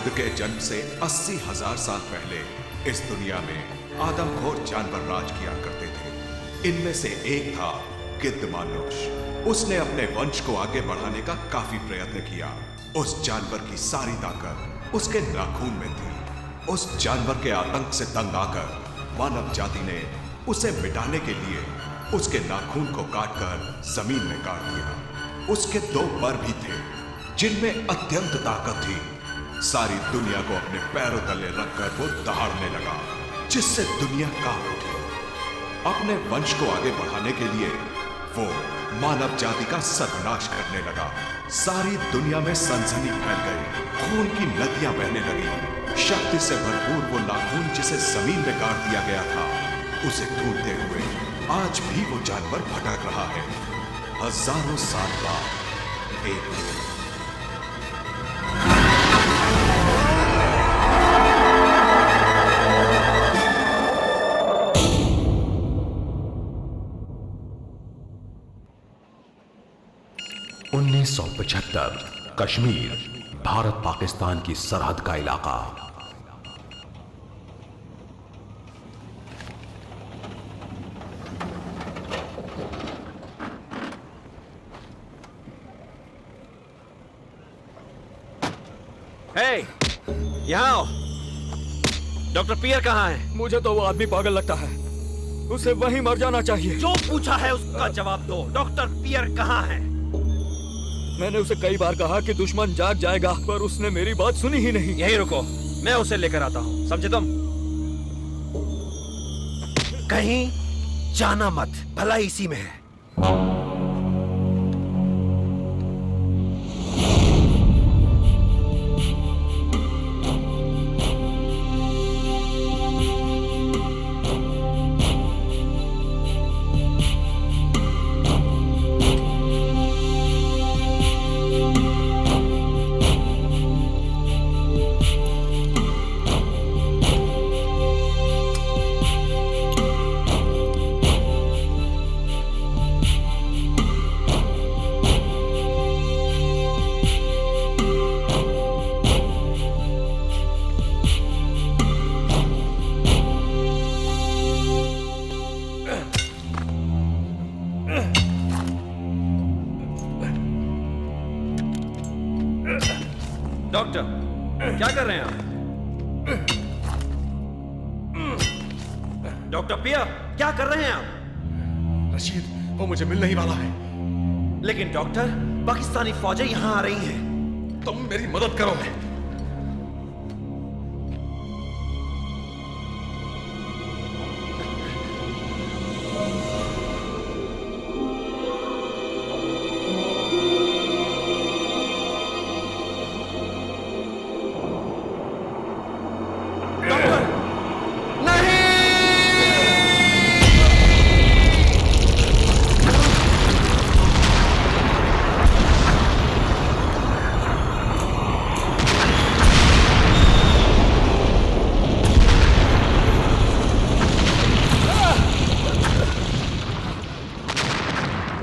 बुद्ध के जन्म से 80,000 साल पहले इस दुनिया में आदमखोर जानवर राज किया करते थे। इनमें से एक था गिद्धमानुष। उसने अपने वंश को आगे बढ़ाने का काफी प्रयत्न किया। उस जानवर की सारी ताकत उसके नाखून में थी। उस जानवर के आतंक से तंग आकर मानव जाति ने उसे मिटाने के लिए उसके नाखून को काटकर जमीन में गाड़ दिया। उसके 2 पर भी थे जिनमें अत्यंत ताकत थी। सारी दुनिया को अपने पैरों तले रखकर वो दहाड़ने लगा, जिससे दुनिया कांप उठी। अपने वंश को आगे बढ़ाने के लिए वो मानव जाति का सर्वनाश करने लगा। सारी दुनिया में सनसनी फैल गई, खून की नदियां बहने लगी। शक्ति से भरपूर वो नाखून जिसे जमीन में गाड़ दिया गया था, उसे ढूंढते हुए आज भी वो जानवर भटक रहा है, हजारों साल बाद एक दिन। कश्मीर, भारत पाकिस्तान की सरहद का इलाका। हे, यहाँ आओ। डॉक्टर पियर कहाँ है? मुझे तो वो आदमी पागल लगता है। उसे वहीं मर जाना चाहिए। जो पूछा है उसका जवाब दो। डॉक्टर पियर कहाँ है? मैंने उसे कई बार कहा कि दुश्मन जाग जाएगा, पर उसने मेरी बात सुनी ही नहीं। यहीं रुको, मैं उसे लेकर आता हूँ, समझे तुम? कहीं जाना मत, भला इसी में है। डॉक्टर, क्या कर रहे हैं आप? डॉक्टर पिया, क्या कर रहे हैं आप? रशीद, वो मुझे मिलने ही वाला है। लेकिन डॉक्टर, पाकिस्तानी फौजें यहां आ रही हैं। तुम मेरी मदद करो।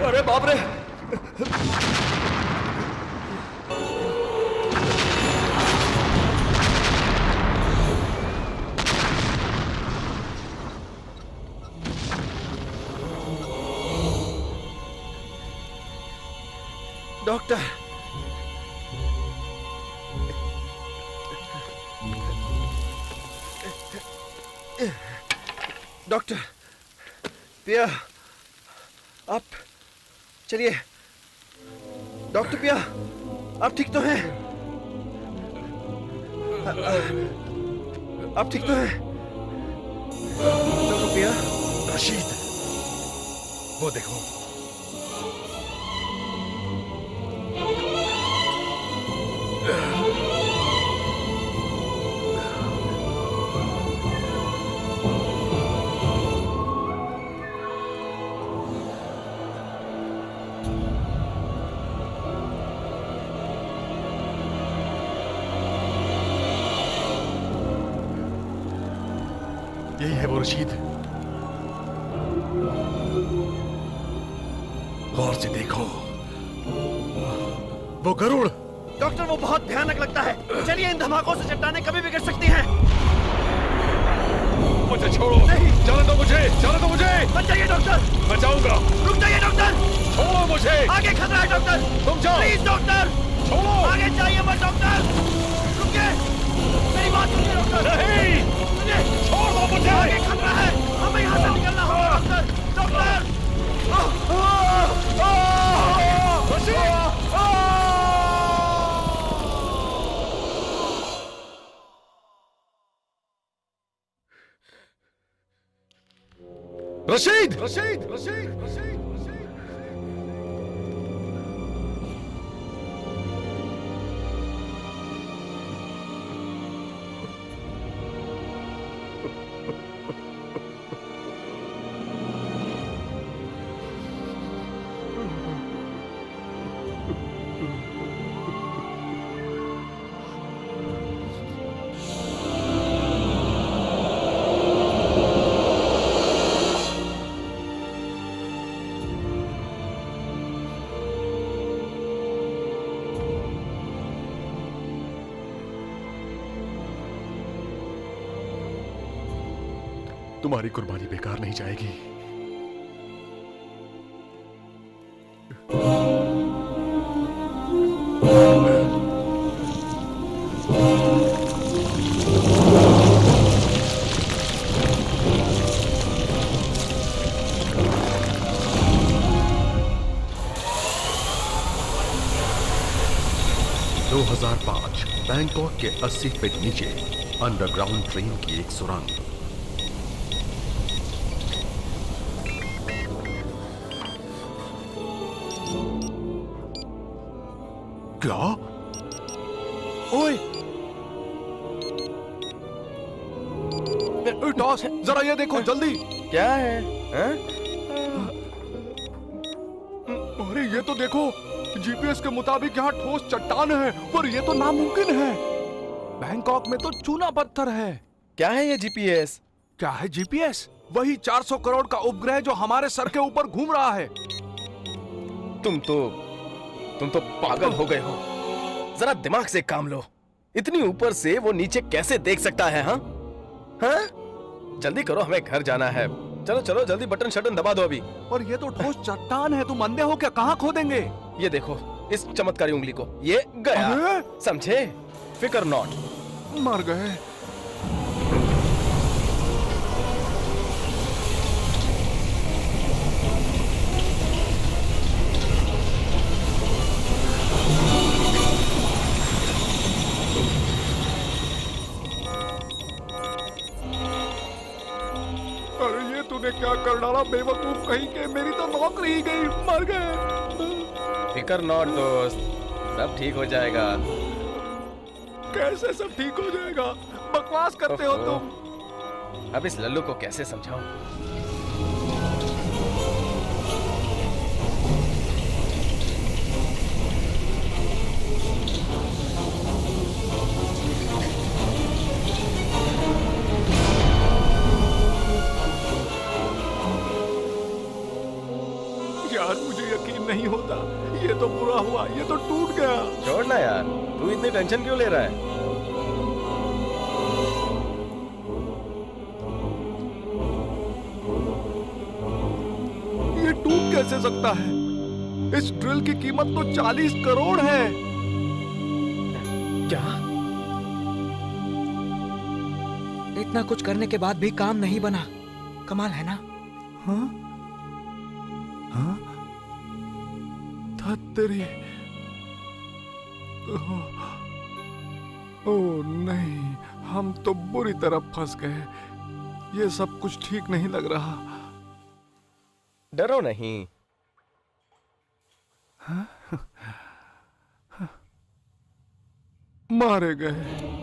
अरे बाप रे! डॉक्टर, डॉक्टर पिया, आप चलिए। डॉक्टर पिया, आप ठीक तो हैं? आप ठीक तो हैं? डॉक्टर पिया। रशीद, वो देखो। यही है वो रशीद। गौर से देखो, वो गरुड़। डॉक्टर वो बहुत भयानक लगता है। चलिए, इन धमाकों से चट्टानें कभी भी गिर सकती हैं। मुझे छोड़ो। नहीं। जाने दो मुझे, जाने दो मुझे। बच जाइए डॉक्टर। मैं जाऊंगा। रुक जाइए डॉक्टर। छोड़ो मुझे। आगे खतरा है डॉक्टर। तुम जाओ। प्लीज डॉक्टर, छोड़ो। आगे जाइए मत डॉक्टर। रुकिए, मेरी बात सुनिए डॉक्टर। नहीं। सुनिए, छोड़ दो मुझे। आगे खतरा है, हमें यहाँ से निकलना होगा डॉक्टर। डॉक्टर। रशीद, रशीद, रशीद, रशीद। 'तुम्हारी कुर्बानी बेकार नहीं जाएगी। बैंकॉक के 80 फीट नीचे अंडरग्राउंड ट्रेन की एक सुरंग। क्या? ओए! टॉस, जरा ये देखो जल्दी। क्या है? अरे ये तो देखो, जीपीएस के मुताबिक यहाँ ठोस चट्टान है, पर ये तो नामुमकिन है। बैंकॉक में तो चूना पत्थर है। क्या है ये जीपीएस? क्या है जीपीएस? वही 400 करोड़ का उपग्रह जो हमारे सर के ऊपर घूम रहा है। तुम तो पागल हो गए हो। जरा दिमाग से काम लो। इतनी ऊपर से वो नीचे कैसे देख सकता है? हाँ? जल्दी करो, हमें घर जाना है। चलो चलो जल्दी बटन शटन दबा दो अभी। और ये तो ठोस चट्टान है, तुम अंधे हो क्या? कहाँ खोदेंगे? ये देखो इस चमत्कारी उंगली को, ये गया। अरे! समझे? फिकर नॉट। मर गए। अरे ये तूने क्या कर डाला बेवकूफ कहीं के, मेरी तो नौकरी ही गई। मर गए। फिकर नॉट दोस्त, सब ठीक हो जाएगा। कैसे सब ठीक हो जाएगा? बकवास करते हो तुम। अब इस लल्लू को कैसे समझाऊं? यार मुझे यकीन नहीं होता, ये तो बुरा हुआ, ये तो टूट गया। छोड़ ना यार, तू इतनी टेंशन क्यों ले रहा है? ये टूट कैसे सकता है? इस ड्रिल की कीमत तो 40 करोड़ है। क्या? इतना कुछ करने के बाद भी काम नहीं बना। कमाल है ना? हाँ? हाँ? धत्तरी। ओह नहीं, हम तो बुरी तरह फंस गए। ये सब कुछ ठीक नहीं लग रहा। डरो नहीं। मारे गए।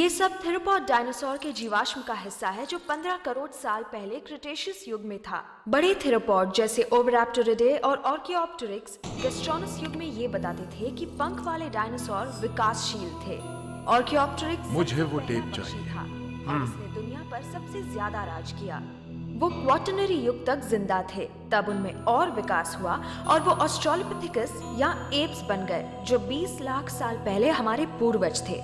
ये सब थिरोपॉड डायनासोर के जीवाश्म का हिस्सा है जो 15 करोड़ साल पहले क्रिटेशियस युग में था। बड़े थिरोपॉड जैसे ओविराप्टोरिडे और ऑर्कियोप्टेरिक्स गैस्ट्रोनस युग में ये बताते थे कि पंख वाले डायनासोर विकासशील थे। ऑर्कियोप्टेरिक्स मुझे वो टेप पक्षी चाहिए। था और उसने दुनिया पर सबसे ज्यादा राज किया। वो क्वाटरनरी युग तक जिंदा थे, तब उनमें और विकास हुआ और वो ऑस्ट्रेलोपिथेकस या एप्स बन गए जो 20 लाख साल पहले हमारे पूर्वज थे।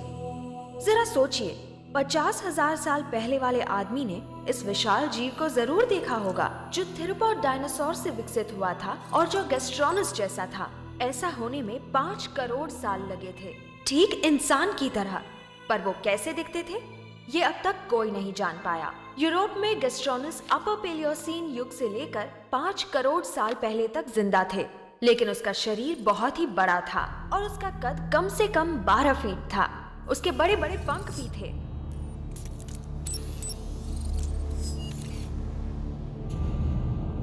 जरा सोचिए, 50,000 साल पहले वाले आदमी ने इस विशाल जीव को जरूर देखा होगा जो थिरोपॉड डायनासोर से विकसित हुआ था और जो गैस्ट्रोनस जैसा था। ऐसा होने में 5 करोड़ साल लगे थे, ठीक इंसान की तरह। पर वो कैसे दिखते थे ये अब तक कोई नहीं जान पाया। यूरोप में गैस्ट्रोनस अपर पेलियोसीन युग से लेकर 5 करोड़ साल पहले तक जिंदा थे, लेकिन उसका शरीर बहुत ही बड़ा था और उसका कद कम से कम 12 फीट था। उसके बड़े बड़े पंख भी थे।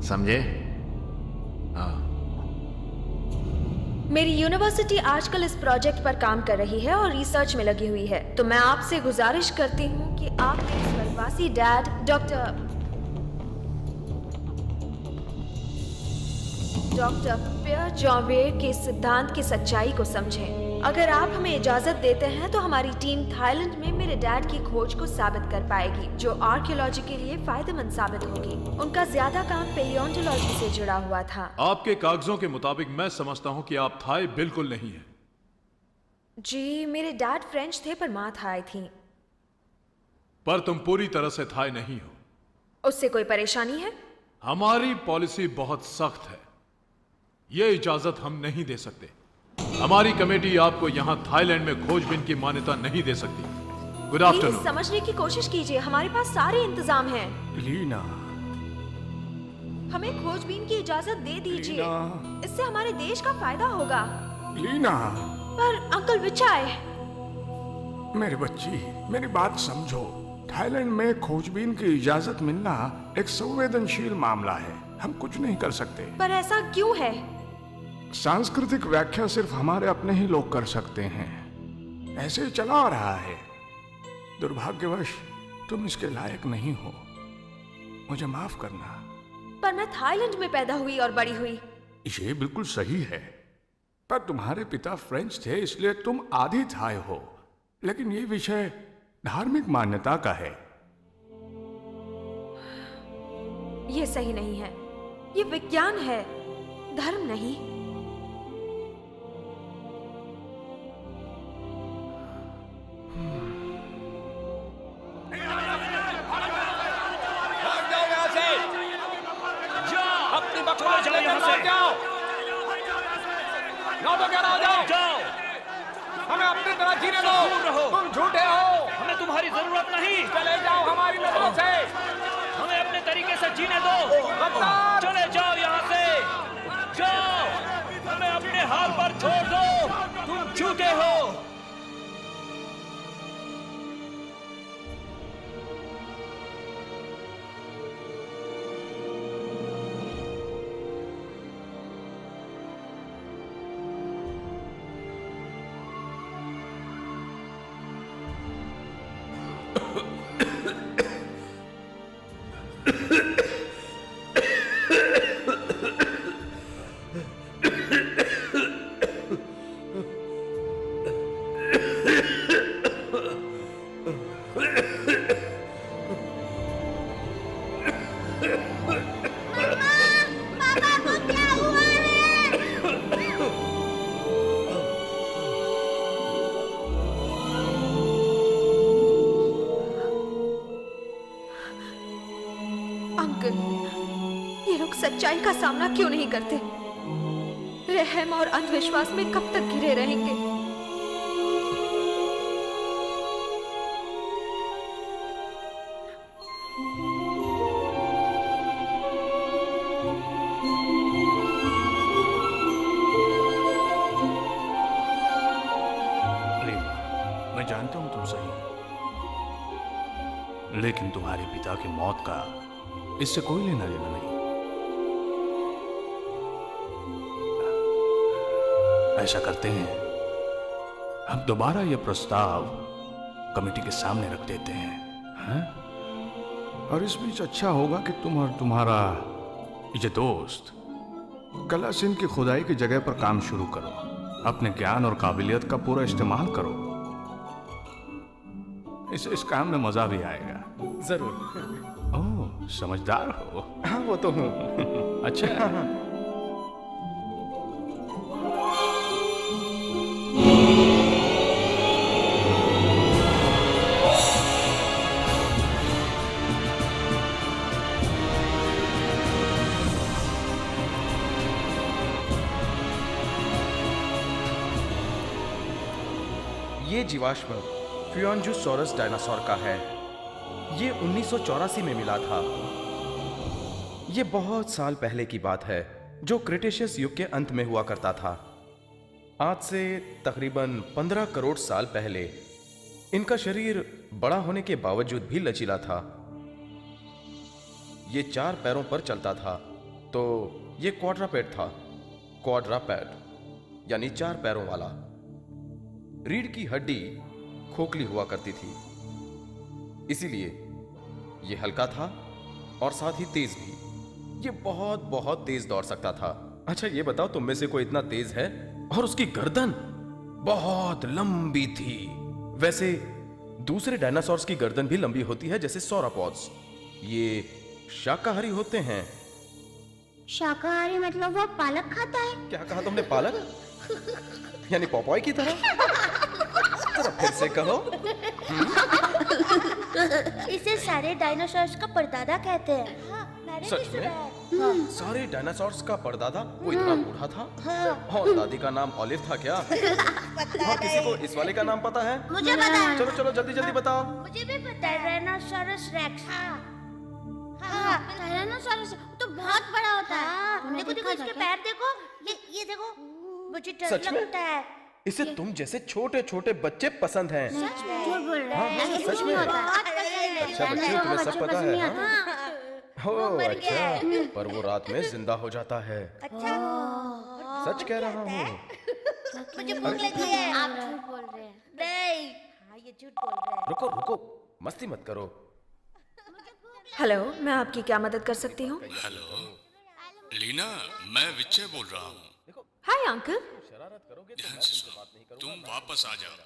समझे? हाँ। मेरी यूनिवर्सिटी आजकल इस प्रोजेक्ट पर काम कर रही है और रिसर्च में लगी हुई है, तो मैं आपसे गुजारिश करती हूँ कि आप मेरे स्वर्गवासी डैड डॉक्टर पियर जॉवेर के सिद्धांत की सच्चाई को समझें। अगर आप हमें इजाजत देते हैं तो हमारी टीम थाईलैंड में मेरे डैड की खोज को साबित कर पाएगी, जो आर्कियोलॉजी के लिए फायदेमंद साबित होगी। उनका ज्यादा काम पेलियोंटोलॉजी से जुड़ा हुआ था। आपके कागजों के मुताबिक मैं समझता हूं कि आप थाई बिल्कुल नहीं हैं। जी, मेरे डैड फ्रेंच थे पर माँ थाई थी। पर तुम पूरी तरह से थाई नहीं हो। उससे कोई परेशानी है? हमारी पॉलिसी बहुत सख्त है, ये इजाजत हम नहीं दे सकते। हमारी कमेटी आपको यहाँ थाईलैंड में खोजबीन की मान्यता नहीं दे सकती। Good please afternoon. समझने की कोशिश कीजिए, हमारे पास सारे इंतजाम हैं। लीना, हमें खोजबीन की इजाजत दे दीजिए, इससे हमारे देश का फायदा होगा। लीना, पर अंकल विचाय, मेरी बच्ची, मेरी बात समझो। थाईलैंड में खोजबीन की इजाजत मिलना एक संवेदनशील मामला है, हम कुछ नहीं कर सकते। पर ऐसा क्यों है? सांस्कृतिक व्याख्या सिर्फ हमारे अपने ही लोग कर सकते हैं। ऐसे ही चला आ रहा है। दुर्भाग्यवश तुम इसके लायक नहीं हो, मुझे माफ करना। पर मैं थाईलैंड में पैदा हुई और बड़ी हुई। ये बिल्कुल सही है, पर तुम्हारे पिता फ्रेंच थे इसलिए तुम आधी थाई हो। लेकिन ये विषय धार्मिक मान्यता का है। ये सही नहीं है, ये विज्ञान है, धर्म नहीं। अपनी बकवास जाओ यहाँ से। जाओ, हमें अपनी तरह जीने दो। दूर रहो। तुम झूठे हो। हमें तुम्हारी जरूरत नहीं। चले जाओ हमारी नजरों से। हमें अपने तरीके से जीने दो। गद्दार! चले जाओ यहाँ से, जाओ, हमें अपने हाल पर छोड़ दो। तुम झूठे हो। अंकल, ये लोग सच्चाई का सामना क्यों नहीं करते? रहम और अंधविश्वास में कब तक घिरे रहेंगे? मैं जानता हूं तुम सही हो, लेकिन तुम्हारे पिता की मौत का इससे कोई लेना देना नहीं। ऐसा करते हैं, हम दोबारा यह प्रस्ताव कमेटी के सामने रख देते हैं। हाँ? और इस बीच अच्छा होगा कि तुम और तुम्हारा ये दोस्त कला सिंह की खुदाई की जगह पर काम शुरू करो। अपने ज्ञान और काबिलियत का पूरा इस्तेमाल करो। इस काम में मजा भी आएगा। जरूर। ओह, समझदार हो। हाँ वो तो हूँ। अच्छा। ये जीवाश्म फ्यूआनजूसॉरस डायनासोर का है। ये 1984 में मिला था। ये बहुत साल पहले की बात है, जो क्रिटेशियस युग के अंत में हुआ करता था। आज से तकरीबन 15 करोड़ साल पहले इनका शरीर बड़ा होने के बावजूद भी लचीला था। ये 4 पैरों पर चलता था, तो ये क्वाड्रापेड था। क्वाड्रापेड यानी 4 पैरों वाला। रीढ़ की हड्डी खोखली हुआ करती थी, इसीलिए ये हल्का था और साथ ही तेज भी। ये बहुत बहुत तेज दौड़ सकता था। अच्छा ये बताओ, तुम में से कोई इतना तेज है? और उसकी गर्दन बहुत लंबी थी। वैसे दूसरे डायनासोर्स की गर्दन भी लंबी होती है, जैसे सौरोपॉड्स। ये शाकाहारी होते हैं। शाकाहारी मतलब वो पालक खाता है? क्या कहा तुमने? पालक? यानी पॉपॉय की तरह? जरा फिर से कहो। इसे सारे डायनासोर्स का परदादा कहते हैं। मैंने सच भी सुना में? है। हाँ। सारे डायनासोर्स का परदादा? वो इतना बूढ़ा था? और दादी का नाम ऑलिव था क्या? हाँ, किसी को इस वाले का नाम पता है? मुझे पता है। चलो चलो जल्दी जल्दी बताओ। मुझे भी पता है। Tyrannosaurus racks. हाँ, टायरानोसॉरस तो बहुत बड़ा होता है। देखो देखो इसके पैर देखो। ये देखो, मुझे डर सच में? लगता है। इसे तुम जैसे छोटे छोटे बच्चे पसंद हैं। सच में? झूठ बोल रहा है। हाँ, सच में? अच्छा बच्चे, तुम्हें सब पता है? ओह अच्छा, पर वो रात में जिंदा हो जाता है। अच्छा, सच कह रहा हूँ। मुझे भूख लगी है। आप झूठ बोल रहे हैं। नहीं, हाँ ये झूठ बोल रहे हैं। रुको रुको, मस्ती मत करो। हेलो, मैं आपकी क्या मदद कर सकती हूँ? हेलो लीना, मैं विजय बोल रहा हूँ। Hi uncle. ध्यान से सुनो, तुम वापस आ जाओ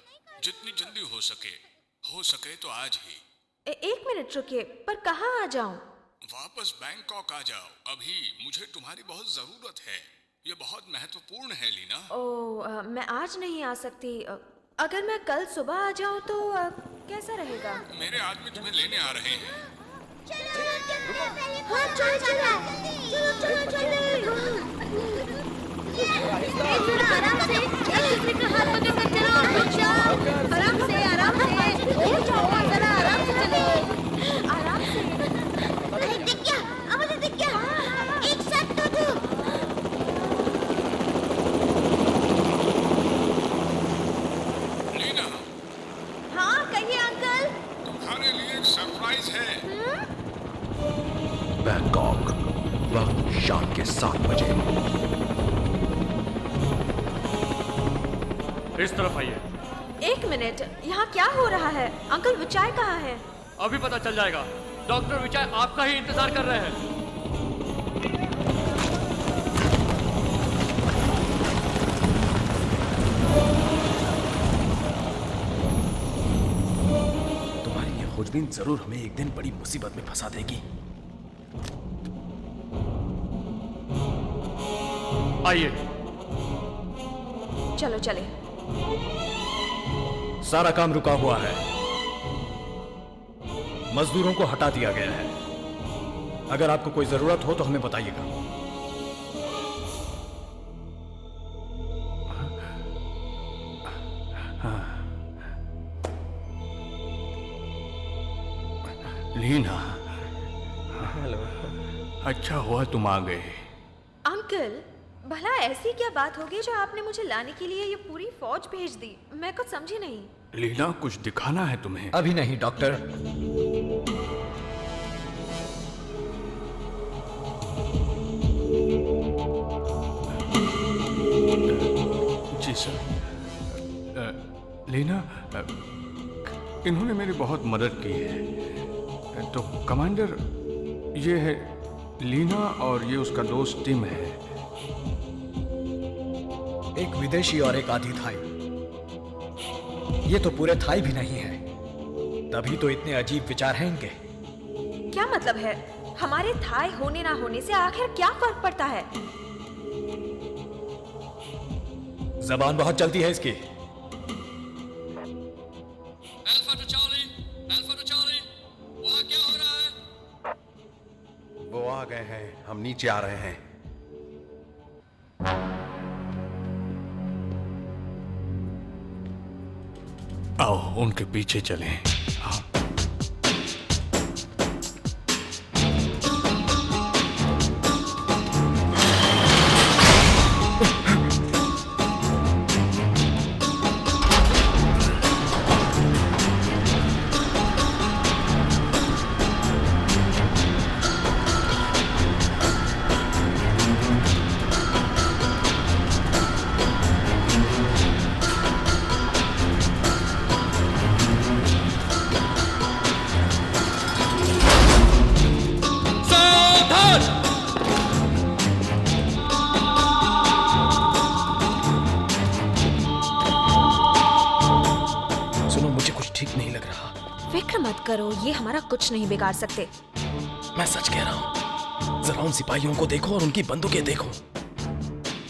जितनी जल्दी हो सके तो आज ही। एक मिनट रुकिए, पर कहाँ आ जाऊँ? वापस बैंकॉक आ जाओ अभी। मुझे तुम्हारी बहुत जरूरत है। ये बहुत महत्वपूर्ण है लीना। ओह, मैं आज नहीं आ सकती। अगर मैं कल सुबह आ जाऊँ तो कैसा रहेगा? मेरे आदमी तुम्हें लेने आ रहे हैं। हाँ, चलो चलो चलो। आराम से, एक दूसरे का हाथ पकड़ कर चलो। आराम से आराम से। जरा आराम से चलो। आराम से। अरे दिख गया, मुझे दिख गया। एक साथ तो दो। लीना, हाँ कहिए अंकल। तुम्हारे लिए एक सरप्राइज है। बैंकॉक, वक्त शाम के 7 बजे। इस तरफ आइए। एक मिनट, यहाँ क्या हो रहा है? अंकल विचाय कहाँ है? अभी पता चल जाएगा। डॉक्टर विजय आपका ही इंतजार कर रहे हैं। तुम्हारी ये खोजबीन जरूर हमें एक दिन बड़ी मुसीबत में फंसा देगी। आइए। चलो चले। सारा काम रुका हुआ है। मजदूरों को हटा दिया गया है। अगर आपको कोई जरूरत हो तो हमें बताइएगा। लीना, हेलो। अच्छा हुआ तुम आ गए। अंकल, भला ऐसी क्या बात होगी जो आपने मुझे लाने के लिए ये पूरी फौज भेज दी? मैं कुछ समझी नहीं। लीना, कुछ दिखाना है तुम्हें। अभी नहीं डॉक्टर। जी सर। लीना, इन्होंने मेरी बहुत मदद की है। तो कमांडर, ये है लीना और ये उसका दोस्त टिम है। एक विदेशी और एक आधी थाई। ये तो पूरे थाई भी नहीं है, तभी तो इतने अजीब विचार हैं इनके। क्या मतलब है? हमारे थाई होने ना होने से आखिर क्या फर्क पड़ता है? जबान बहुत चलती है इसकी। वहाँ क्या हो रहा है? वो आ गए हैं, हम नीचे आ रहे हैं। आओ उनके पीछे चलें। हाँ। सुनो, मुझे कुछ ठीक नहीं लग रहा। फिक्र मत करो, ये हमारा कुछ नहीं बिगाड़ सकते। मैं सच कह रहा हूँ। जरा उन सिपाहियों को देखो और उनकी बंदूकें देखो।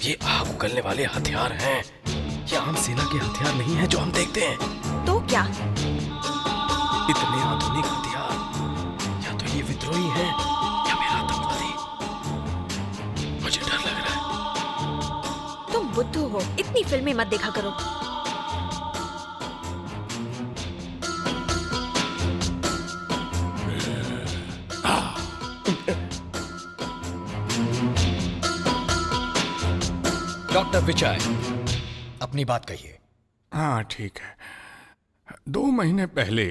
ये आग उगलने वाले हथियार हैं। ये आम सेना के हथियार नहीं हैं जो हम देखते हैं। तो क्या? इतने आधुनिक हथियार, या तो ये विद्रोही हैं या फिर आतंकवादी। मुझे डर लग रहा है। तुम बुद्धू हो, इतनी फिल्में मत देखा करो। डॉक्टर विजय, अपनी बात कहिए। हाँ ठीक है। 2 महीने पहले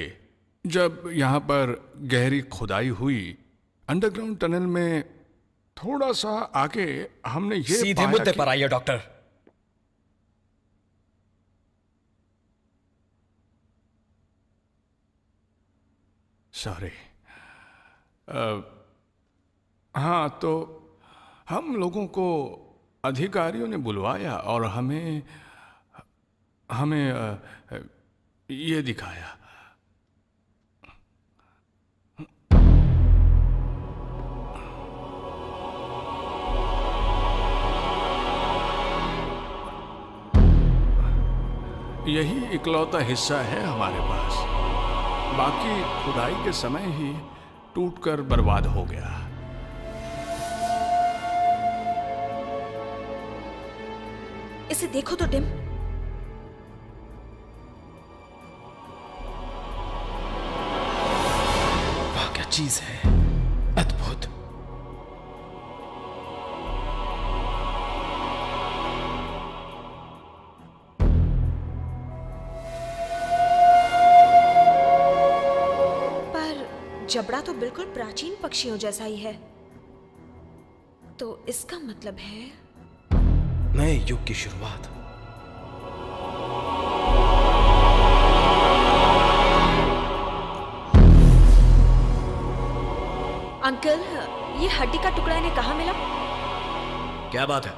जब यहाँ पर गहरी खुदाई हुई, अंडरग्राउंड टनल में थोड़ा सा आगे हमने ये सीधे मुद्दे पर आइए डॉक्टर। सॉरी। हाँ, तो हम लोगों को अधिकारियों ने बुलवाया और हमें ये दिखाया। यही इकलौता हिस्सा है हमारे पास। बाकी खुदाई के समय ही टूटकर बर्बाद हो गया। इसे देखो तो टिम। वाह, क्या चीज है, अद्भुत। पर जबड़ा तो बिल्कुल प्राचीन पक्षियों जैसा ही है। तो इसका मतलब है नए युग की शुरुआत। अंकल, ये हड्डी का टुकड़ा इन्हें कहाँ मिला? क्या बात है?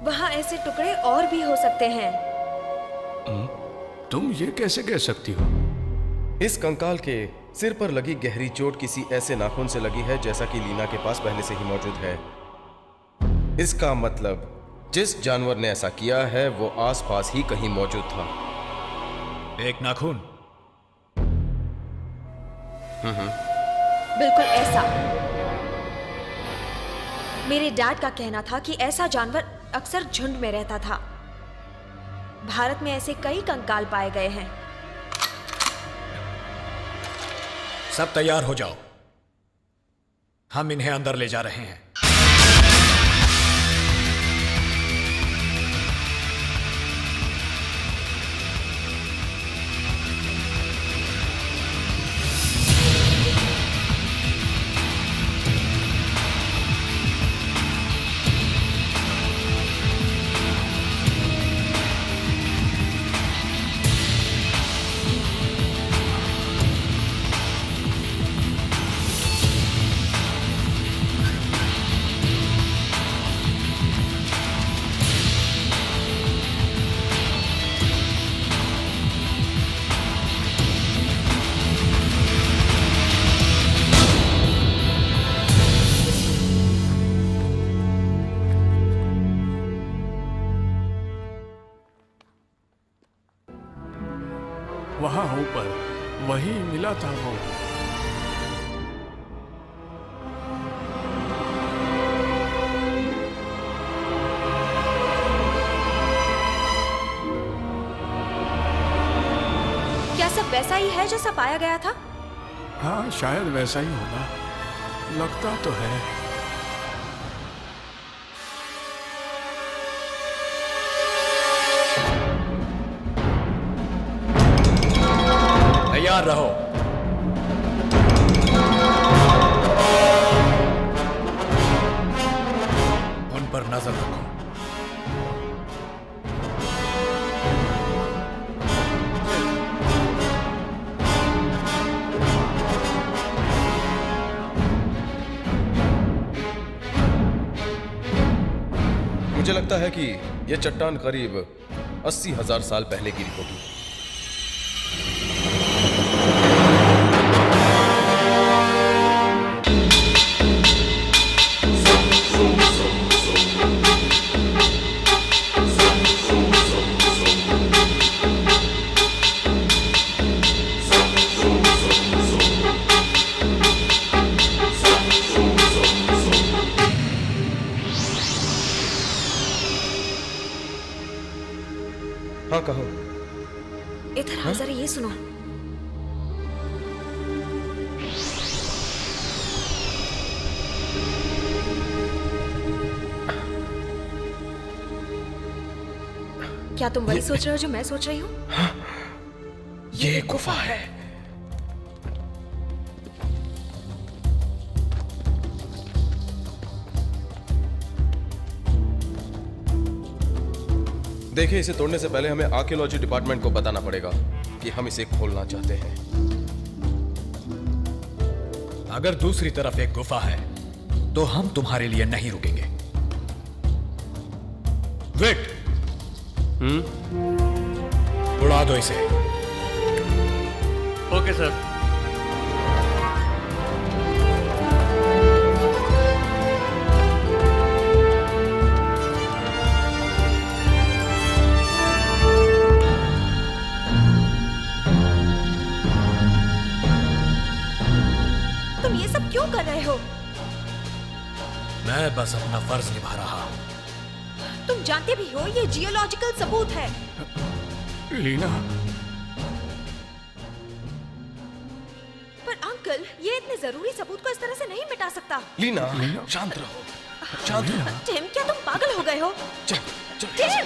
वहाँ ऐसे टुकड़े और भी हो सकते हैं। तुम ये कैसे कह सकती हो? इस कंकाल के सिर पर लगी गहरी चोट किसी ऐसे नाखून से लगी है जैसा कि लीना के पास पहले से ही मौजूद है। इसका मतलब जिस जानवर ने ऐसा किया है वो आसपास ही कहीं मौजूद था। एक नाखून? बिल्कुल ऐसा। मेरे डैड का कहना था कि ऐसा जानवर अक्सर झुंड में रहता था। भारत में ऐसे कई कंकाल पाए गए हैं। सब तैयार हो जाओ, हम इन्हें अंदर ले जा रहे हैं। ऊपर, वही मिला था वो। क्या सब वैसा ही है जैसा पाया गया था? हाँ, शायद वैसा ही होगा, लगता तो है। तैयार रहो। उन पर नजर रखो। मुझे लगता है कि यह चट्टान करीब 80,000 साल पहले गिरी होगी। हाँ, कहो। इधर आओ, जरा ये सुनो। क्या तुम वही सोच रहे हो जो मैं सोच रही हूँ? ये गुफा है। देखिए, इसे तोड़ने से पहले हमें आर्कियोलॉजी डिपार्टमेंट को बताना पड़ेगा कि हम इसे खोलना चाहते हैं। अगर दूसरी तरफ एक गुफा है तो हम तुम्हारे लिए नहीं रुकेंगे। विक्ट, उड़ा दो इसे। Okay sir. तुम ये सब क्यों कर रहे हो? मैं बस अपना फर्ज निभा रहा हूं। तुम जानते भी हो ये जियोलॉजिकल सबूत है। लीना, पर अंकल, ये इतने जरूरी सबूत को इस तरह से नहीं मिटा सकता। लीना, शांत रहो, शांत रहो। टिम, क्या तुम पागल हो गए हो? चल, चल। टिम!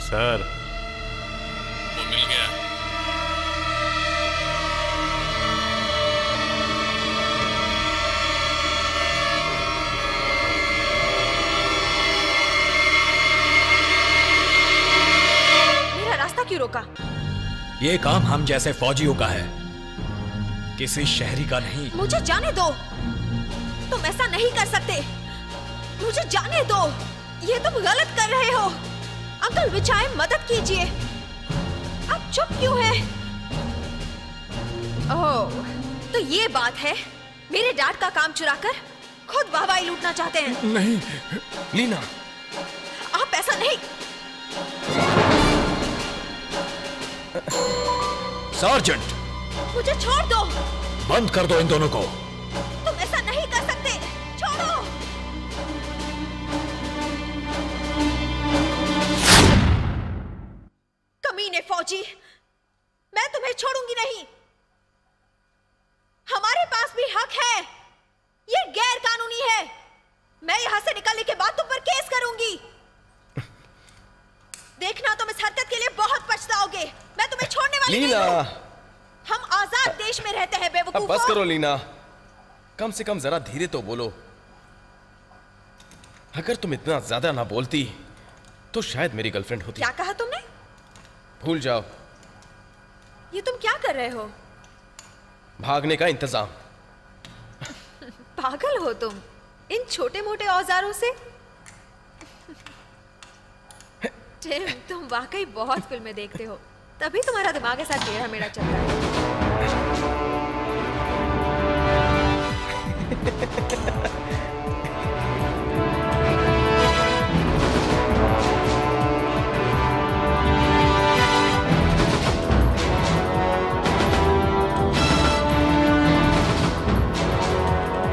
सर, वो मिल गया। मेरा रास्ता क्यों रोका? ये काम हम जैसे फौजियों का है, किसी शहरी का नहीं। मुझे जाने दो, तुम ऐसा नहीं कर सकते। मुझे जाने दो, ये तुम गलत कर रहे हो। अंकल विचाय, मदद कीजिए। आप चुप क्यों हैं? ओह, तो ये बात है, मेरे डैड का काम चुराकर खुद वाहवाही लूटना चाहते हैं। नहीं लीना, आप ऐसा नहीं। सार्जेंट, मुझे छोड़ दो। बंद कर दो इन दोनों को। तुम ऐसा नहीं कर सकते, छोड़ो। कमीने फौजी, मैं तुम्हें छोड़ूंगी नहीं। हमारे पास भी हक है, ये गैर कानूनी है। मैं यहां से निकलने के बाद तुम पर केस करूंगी। देखना, तुम इस हरकत के लिए बहुत पछताओगे। मैं तुम्हें छोड़ने वाली नहीं लीना, हूं। हम आजाद देश में रहते हैं अब बेवकूफों। बस करो लीना, कम से कम जरा धीरे तो बोलो। अगर तुम इतना ज्यादा ना बोलती तो शायद मेरी गर्लफ्रेंड होती। क्या कहा तुमने? भूल जाओ। ये तुम क्या कर रहे हो? भागने का इंतजाम। पागल हो तुम, इन छोटे मोटे औजारों से? टिम, तुम वाकई बहुत फिल्में देखते हो, तभी तुम्हारा दिमाग ऐसा टेढ़ा मेढ़ा चलता है।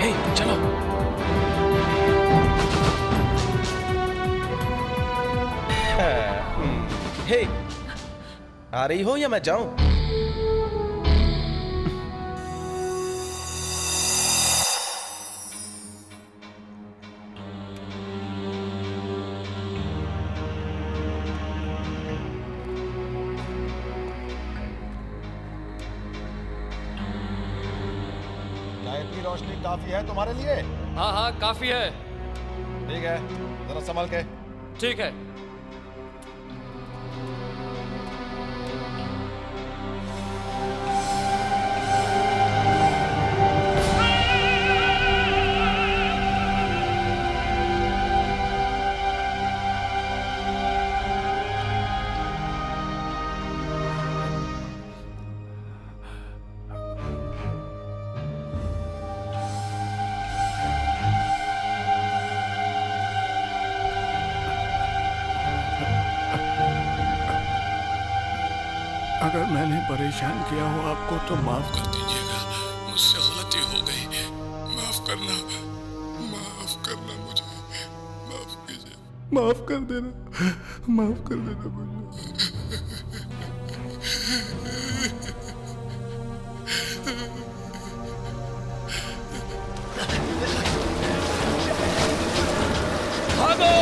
हे, चलो। हे, आ रही हो या मैं जाऊं? क्या इतनी रोशनी काफी है तुम्हारे लिए? हाँ हाँ काफी है। ठीक है, जरा संभल के। ठीक है। अगर मैंने परेशान किया हो आपको तो माफ कर दीजिएगा, मुझसे गलती हो गई। माफ करना, माफ करना मुझे, माफ कीजिए। माफ कर देना, माफ कर देना मुझे। भागो!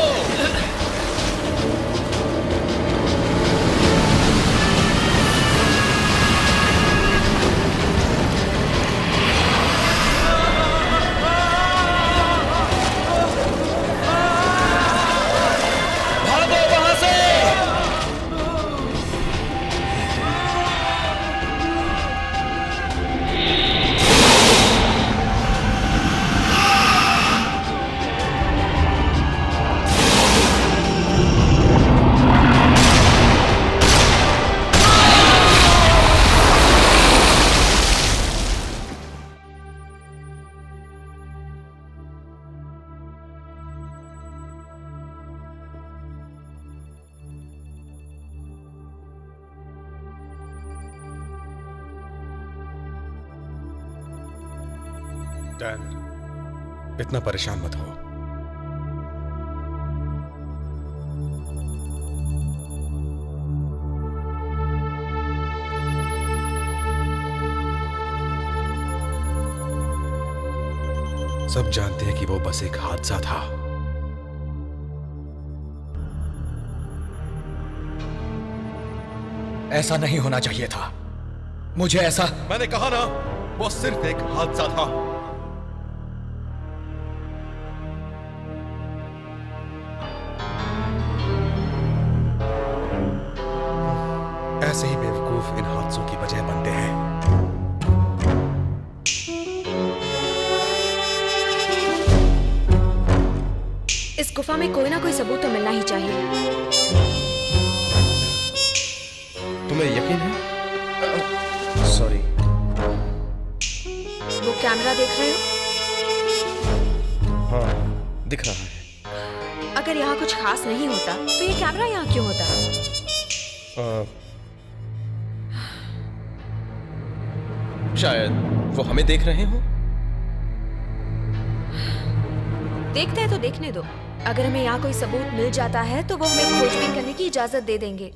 डैन, इतना परेशान मत हो। सब जानते हैं कि वो बस एक हादसा था। ऐसा नहीं होना चाहिए था। मुझे ऐसा मैंने कहा ना, वो सिर्फ एक हादसा था। ऐसे ही बेवकूफ इन हादसों की वजह बनते हैं। इस गुफा में कोई ना कोई सबूत तो मिलना ही चाहिए। तुम्हें यकीन है? सॉरी। वो कैमरा देख रहे हो? हाँ, दिख रहा है। अगर यहाँ कुछ खास नहीं होता तो ये कैमरा यहाँ क्यों होता? शायद वो हमें देख रहे हो। देखते हैं तो देखने दो। अगर हमें यहाँ कोई सबूत मिल जाता है तो वो हमें खोजबीन करने की इजाजत दे देंगे।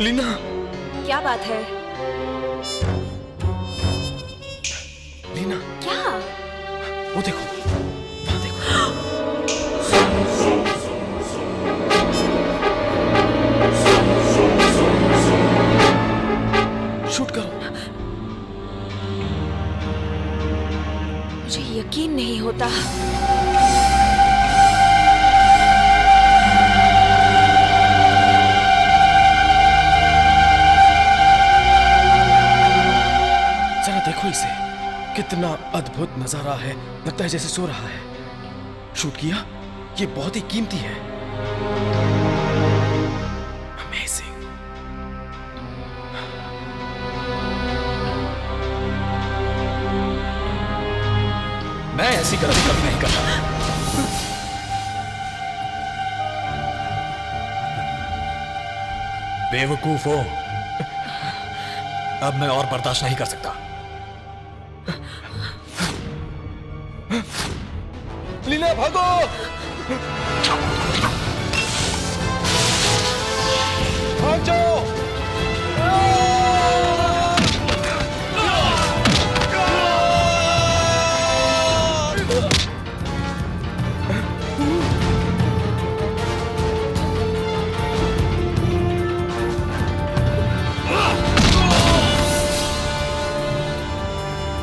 लीना, क्या बात है? लीना, क्या? वो देखो, वहां देखो। शूट करो। मुझे यकीन नहीं होता। जरा देखो इसे, कितना अद्भुत नजारा है। लगता है जैसे सो रहा है। शूट किया? ये बहुत ही कीमती है। अमेजिंग। मैं ऐसी गलती कभी नहीं करता। बेवकूफ हो। अब मैं और बर्दाश्त नहीं कर सकता। लीना, भागो! भाग जाओ!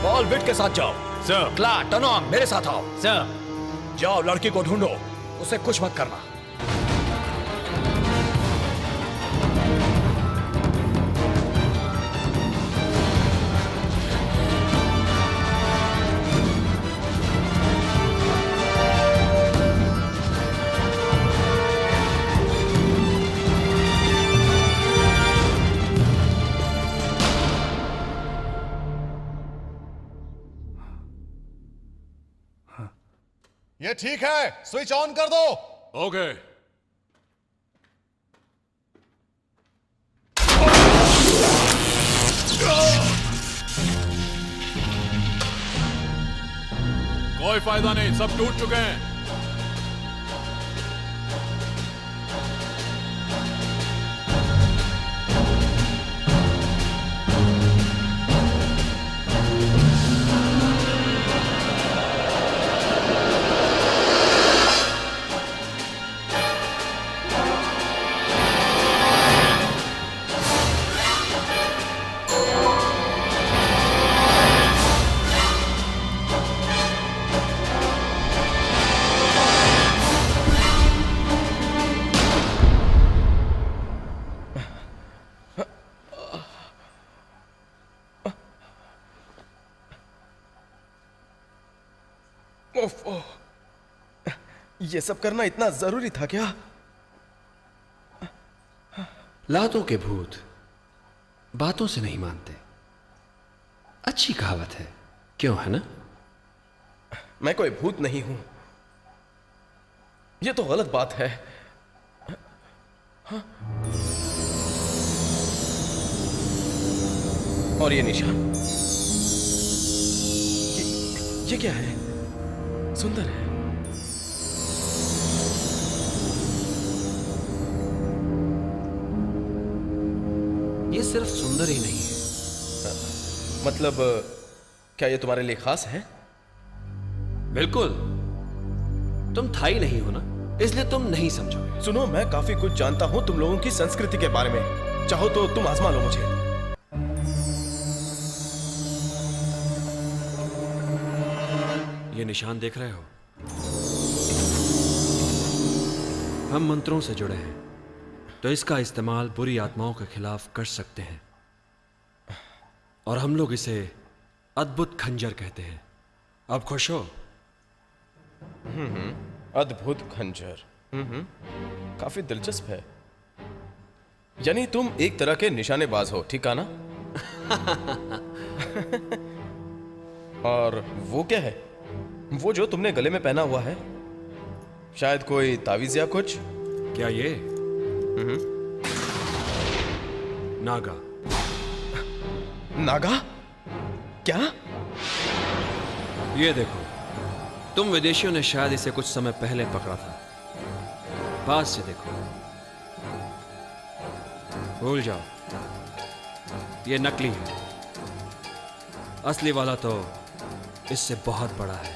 बॉल विट के साथ जाओ। सर। क्ला, टनोंग, मेरे साथ आओ। सर। जाओ, लड़की को ढूंढो। उसे कुछ मत करना। ये ठीक है, स्विच ऑन कर दो। ओके। कोई फायदा नहीं, सब टूट चुके हैं। ये सब करना इतना जरूरी था क्या? लातों के भूत बातों से नहीं मानते। अच्छी कहावत है, क्यों है ना? मैं कोई भूत नहीं हूं। ये तो गलत बात है। हाँ? और ये निशान, ये क्या है? सुंदर है। ये सिर्फ सुंदर ही नहीं है, मतलब क्या ये तुम्हारे लिए खास है? बिल्कुल। तुम थाई नहीं हो ना, इसलिए तुम नहीं समझोगे। सुनो, मैं काफी कुछ जानता हूं तुम लोगों की संस्कृति के बारे में। चाहो तो तुम आजमा लो मुझे। ये निशान देख रहे हो? हम मंत्रों से जुड़े हैं, तो इसका इस्तेमाल बुरी आत्माओं के खिलाफ कर सकते हैं, और हम लोग इसे अद्भुत खंजर कहते हैं। अब खुश हो? अद्भुत खंजर। काफी दिलचस्प है। यानी तुम एक तरह के निशानेबाज हो, ठीक है ना? और वो क्या है? वो जो तुमने गले में पहना हुआ है, शायद कोई तावीज या कुछ? क्या ये? नागा। नागा? क्या? ये देखो, तुम विदेशियों ने शायद इसे कुछ समय पहले पकड़ा था। पास से देखो। भूल जाओ, ये नकली है। असली वाला तो इससे बहुत बड़ा है।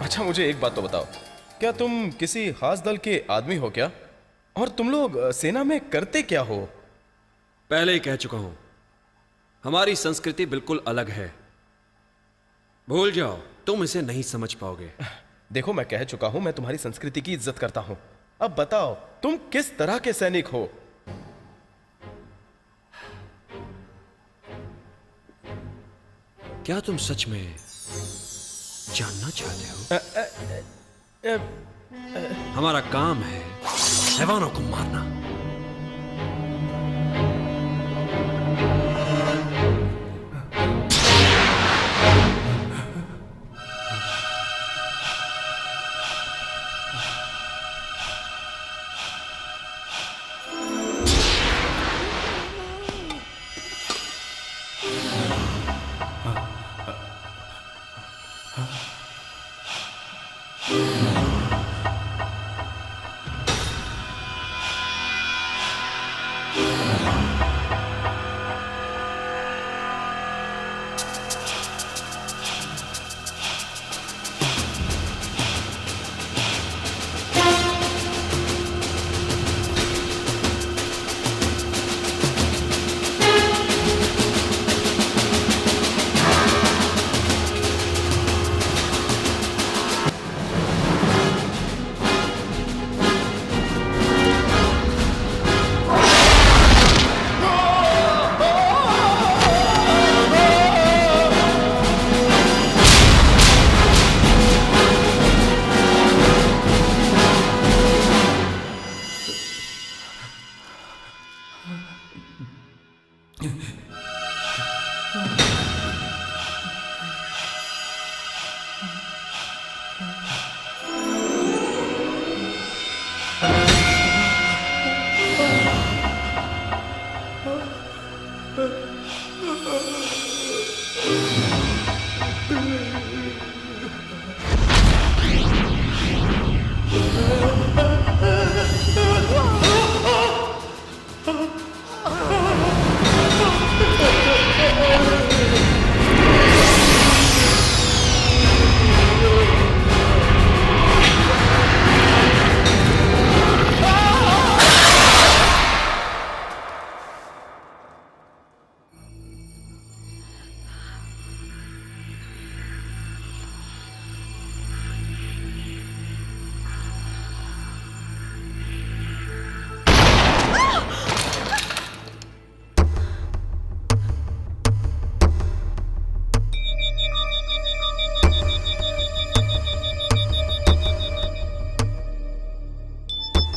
अच्छा, मुझे एक बात तो बताओ, क्या तुम किसी खास दल के आदमी हो क्या? और तुम लोग सेना में करते क्या हो? पहले ही कह चुका हूं, हमारी संस्कृति बिल्कुल अलग है। भूल जाओ, तुम इसे नहीं समझ पाओगे। देखो, मैं कह चुका हूं, मैं तुम्हारी संस्कृति की इज्जत करता हूं। अब बताओ, तुम किस तरह के सैनिक हो? क्या तुम सच में जानना चाहते हो? हमारा काम है हैवानों को मारना।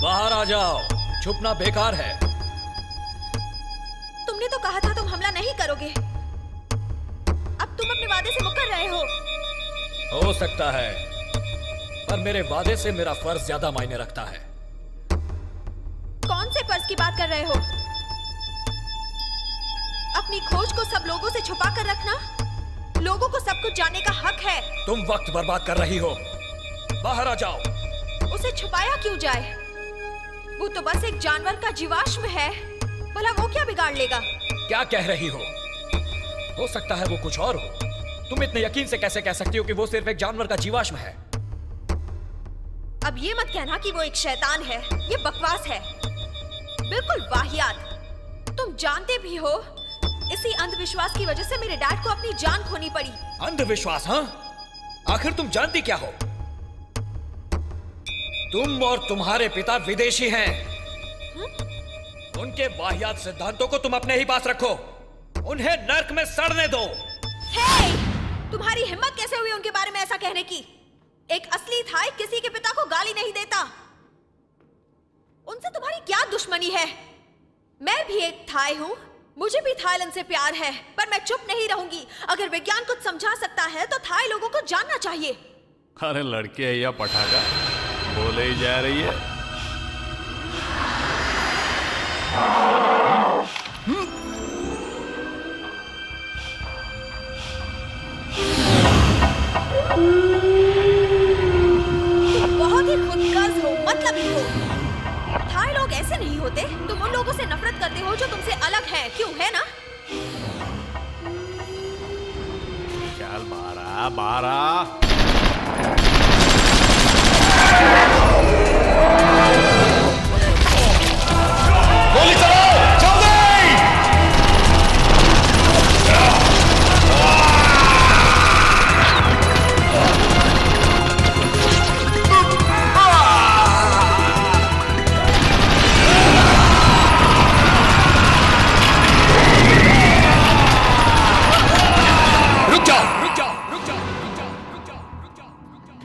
बाहर आ जाओ, छुपना बेकार है। तुमने तो कहा था तुम हमला नहीं करोगे। अब तुम अपने वादे से मुकर रहे हो। हो सकता है, पर मेरे वादे से मेरा फर्ज ज्यादा मायने रखता है। कौन से फर्ज की बात कर रहे हो? अपनी खोज को सब लोगों से छुपा कर रखना? लोगों को सब कुछ जानने का हक है। तुम वक्त बर्बाद कर रही हो। बाहर आ जाओ। उसे छुपाया क्यों जाए? वो तो बस एक जानवर का जीवाश्म है। भला वो क्या बिगाड़ लेगा? क्या कह रही हो? हो सकता है वो कुछ और हो। तुम इतने यकीन से कैसे कह सकती हो कि वो सिर्फ एक जानवर का जीवाश्म है? अब ये मत कहना कि वो एक शैतान है। ये बकवास है, बिल्कुल वाहियात। तुम जानते भी हो इसी अंधविश्वास की वजह से मेरे डैड को अपनी जान खोनी पड़ी। अंधविश्वास? हाँ, आखिर तुम जानती क्या हो? तुम और तुम्हारे पिता विदेशी हैं। उनके वाहियात सिद्धांतों को तुम अपने ही पास रखो, उन्हें नर्क में सड़ने दो। हे! तुम्हारी हिम्मत कैसे हुई उनके बारे में ऐसा कहने की? एक असली थाई किसी के पिता को गाली नहीं देता। उनसे तुम्हारी क्या दुश्मनी है? मैं भी एक थाई हूँ, मुझे भी थाईलैंड से प्यार है, पर मैं चुप नहीं रहूंगी। अगर विज्ञान कुछ समझा सकता है तो थाई लोगों को जानना चाहिए। अरे लड़के है या पटाखा, बोले ही जा रही है। तुम बहुत ही खुदगर्ज हो, मतलबी हो। थाई लोग ऐसे नहीं होते। तुम उन लोगों से नफरत करते हो जो तुमसे अलग हैं, क्यों? है ना? चल बारा बारा। गोली चलाओ, जल्दी! रुक जाओ, रुक जाओ, रुक जाओ, रुक जाओ, रुक जाओ, रुक जाओ, रुक जाओ।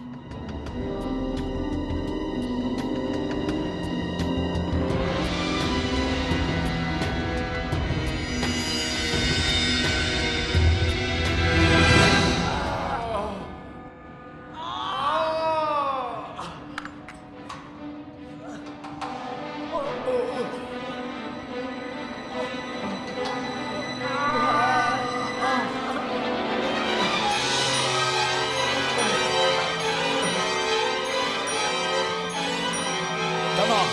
तमाम,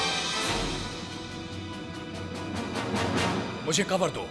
मुझे कवर दो।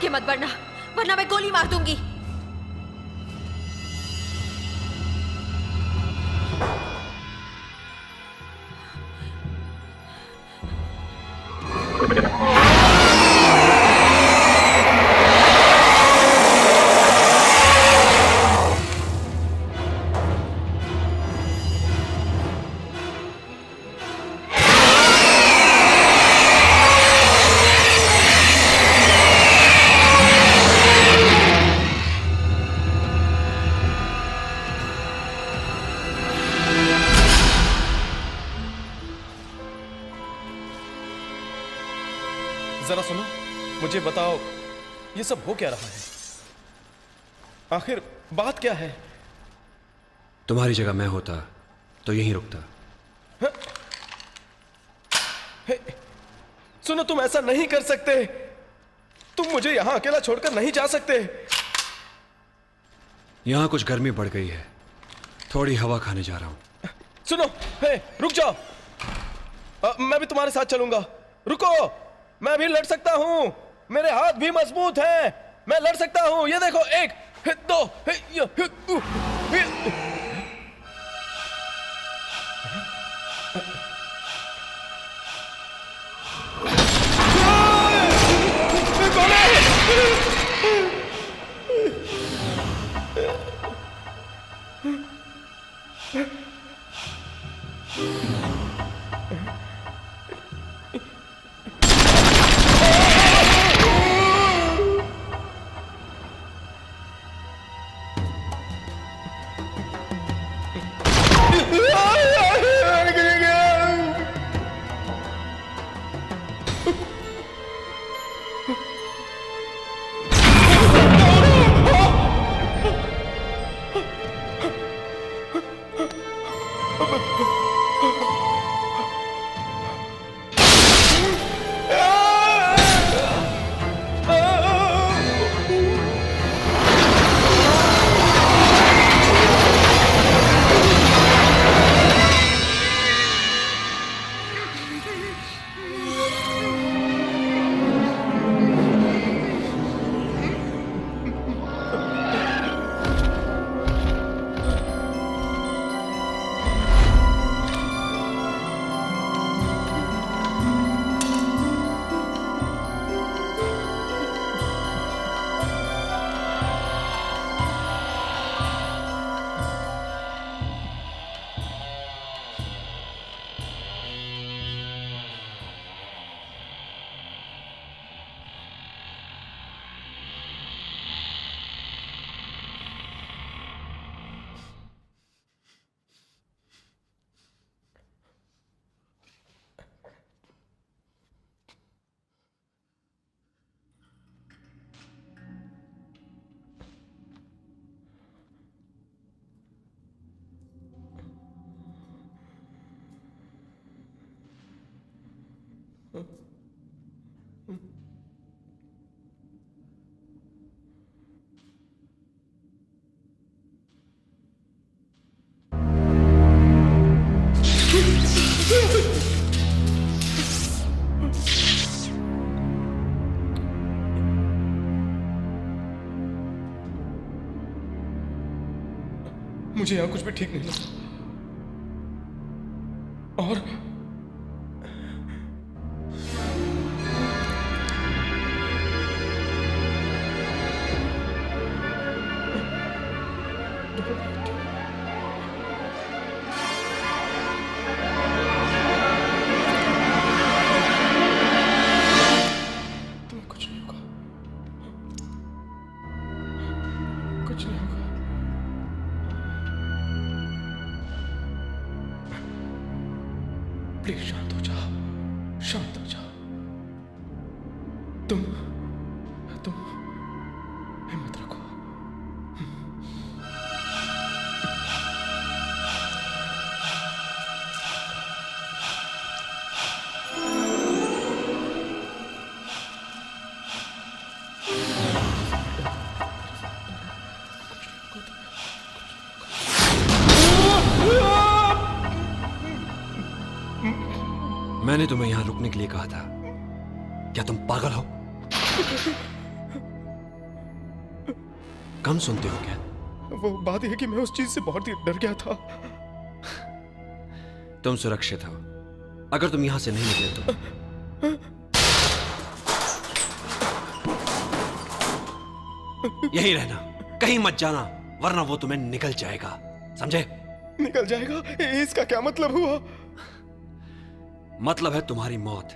आगे मत बढ़ना, वरना मैं गोली मार दूंगी। जरा सुनो, मुझे बताओ ये सब हो क्या रहा है? आखिर बात क्या है? तुम्हारी जगह मैं होता तो यहीं रुकता। सुनो, तुम ऐसा नहीं कर सकते। तुम मुझे यहां अकेला छोड़कर नहीं जा सकते। यहां कुछ गर्मी बढ़ गई है, थोड़ी हवा खाने जा रहा हूं। सुनो, रुक जाओ। मैं भी तुम्हारे साथ चलूंगा। रुको, मैं भी लड़ सकता हूं, मेरे हाथ भी मजबूत हैं, मैं लड़ सकता हूं। ये देखो, 1 2 मुझे यहां कुछ भी ठीक नहीं लगता। और प्लीज शांत हो जाओ, शांत हो जाओ। तुम हिम्मत रखो। मैंने तुम्हें यहां रुकने के लिए कहा था। क्या तुम पागल हो? कम सुनते हो क्या? वो बात यह है कि मैं उस चीज से बहुत ही डर गया था। तुम सुरक्षित हो। अगर तुम यहां से नहीं निकले तो यही रहना, कहीं मत जाना, वरना वो तुम्हें निकल जाएगा, समझे? निकल जाएगा? इसका क्या मतलब हुआ? मतलब है तुम्हारी मौत।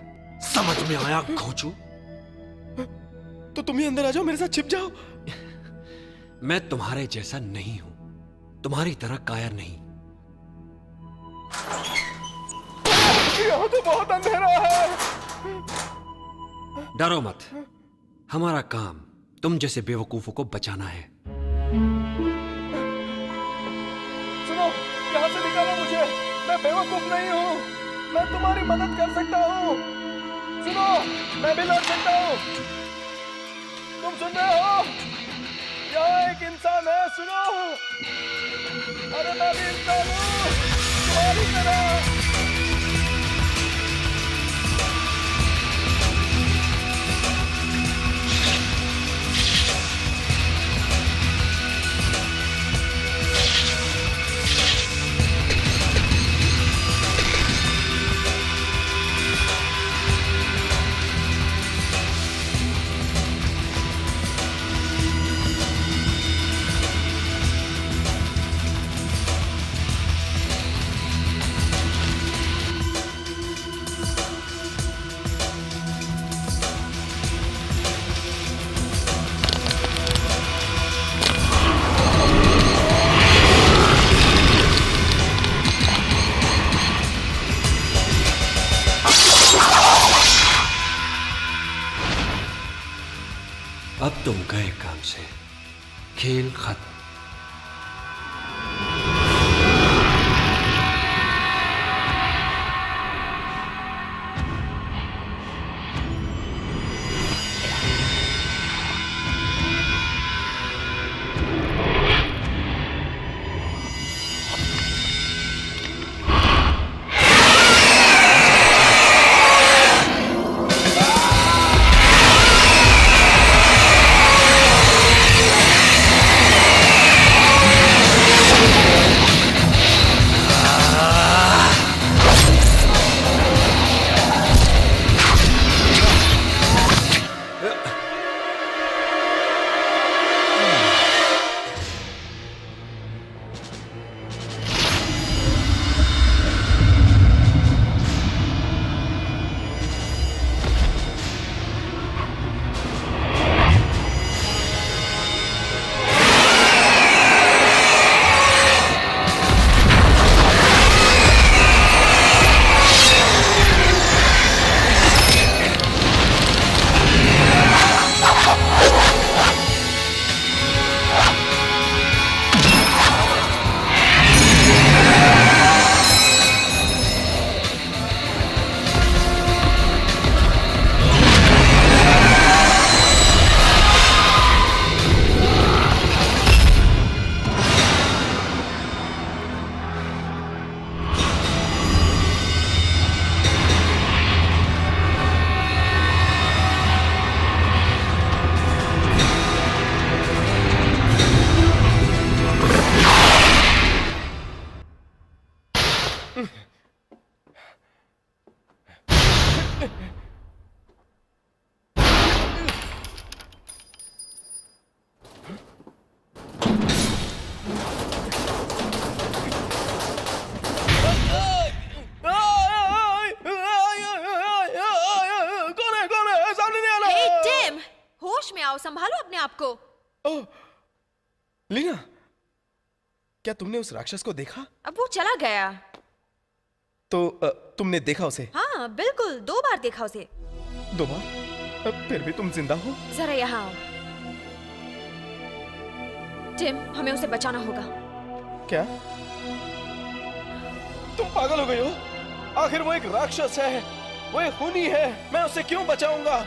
समझ में आया घोंचू? तो तुम ही अंदर आ जाओ, मेरे साथ छिप जाओ। मैं तुम्हारे जैसा नहीं हूं, तुम्हारी तरह कायर नहीं। यहाँ तो बहुत अंधेरा है। डरो मत, हमारा काम तुम जैसे बेवकूफों को बचाना है। सुनो, यहाँ से निकालो मुझे, मैं बेवकूफ नहीं हूँ, मैं तुम्हारी मदद कर सकता हूँ। सुनो, मैं भी लड़ सकता हूँ। तुम सुन रहे हो? यहाँ एक इंसान है, सुनो। अरे मैं भी इंसान हूँ, तुम्हारी तरह। अब तुम गए काम से, खेल खत्म। संभालो अपने आप को। ओह, लीना, क्या तुमने उस राक्षस को देखा? अब वो चला गया। तो तुमने देखा उसे? हाँ बिल्कुल, 2 बार देखा उसे। 2 बार? फिर भी तुम जिंदा हो? जरा यहाँ आओ। टिम, हमें उसे बचाना होगा। क्या? तुम पागल हो गई हो? आखिर वो एक राक्षस है, वो एक खूनी है, मैं उसे क्यों बचाऊंगा?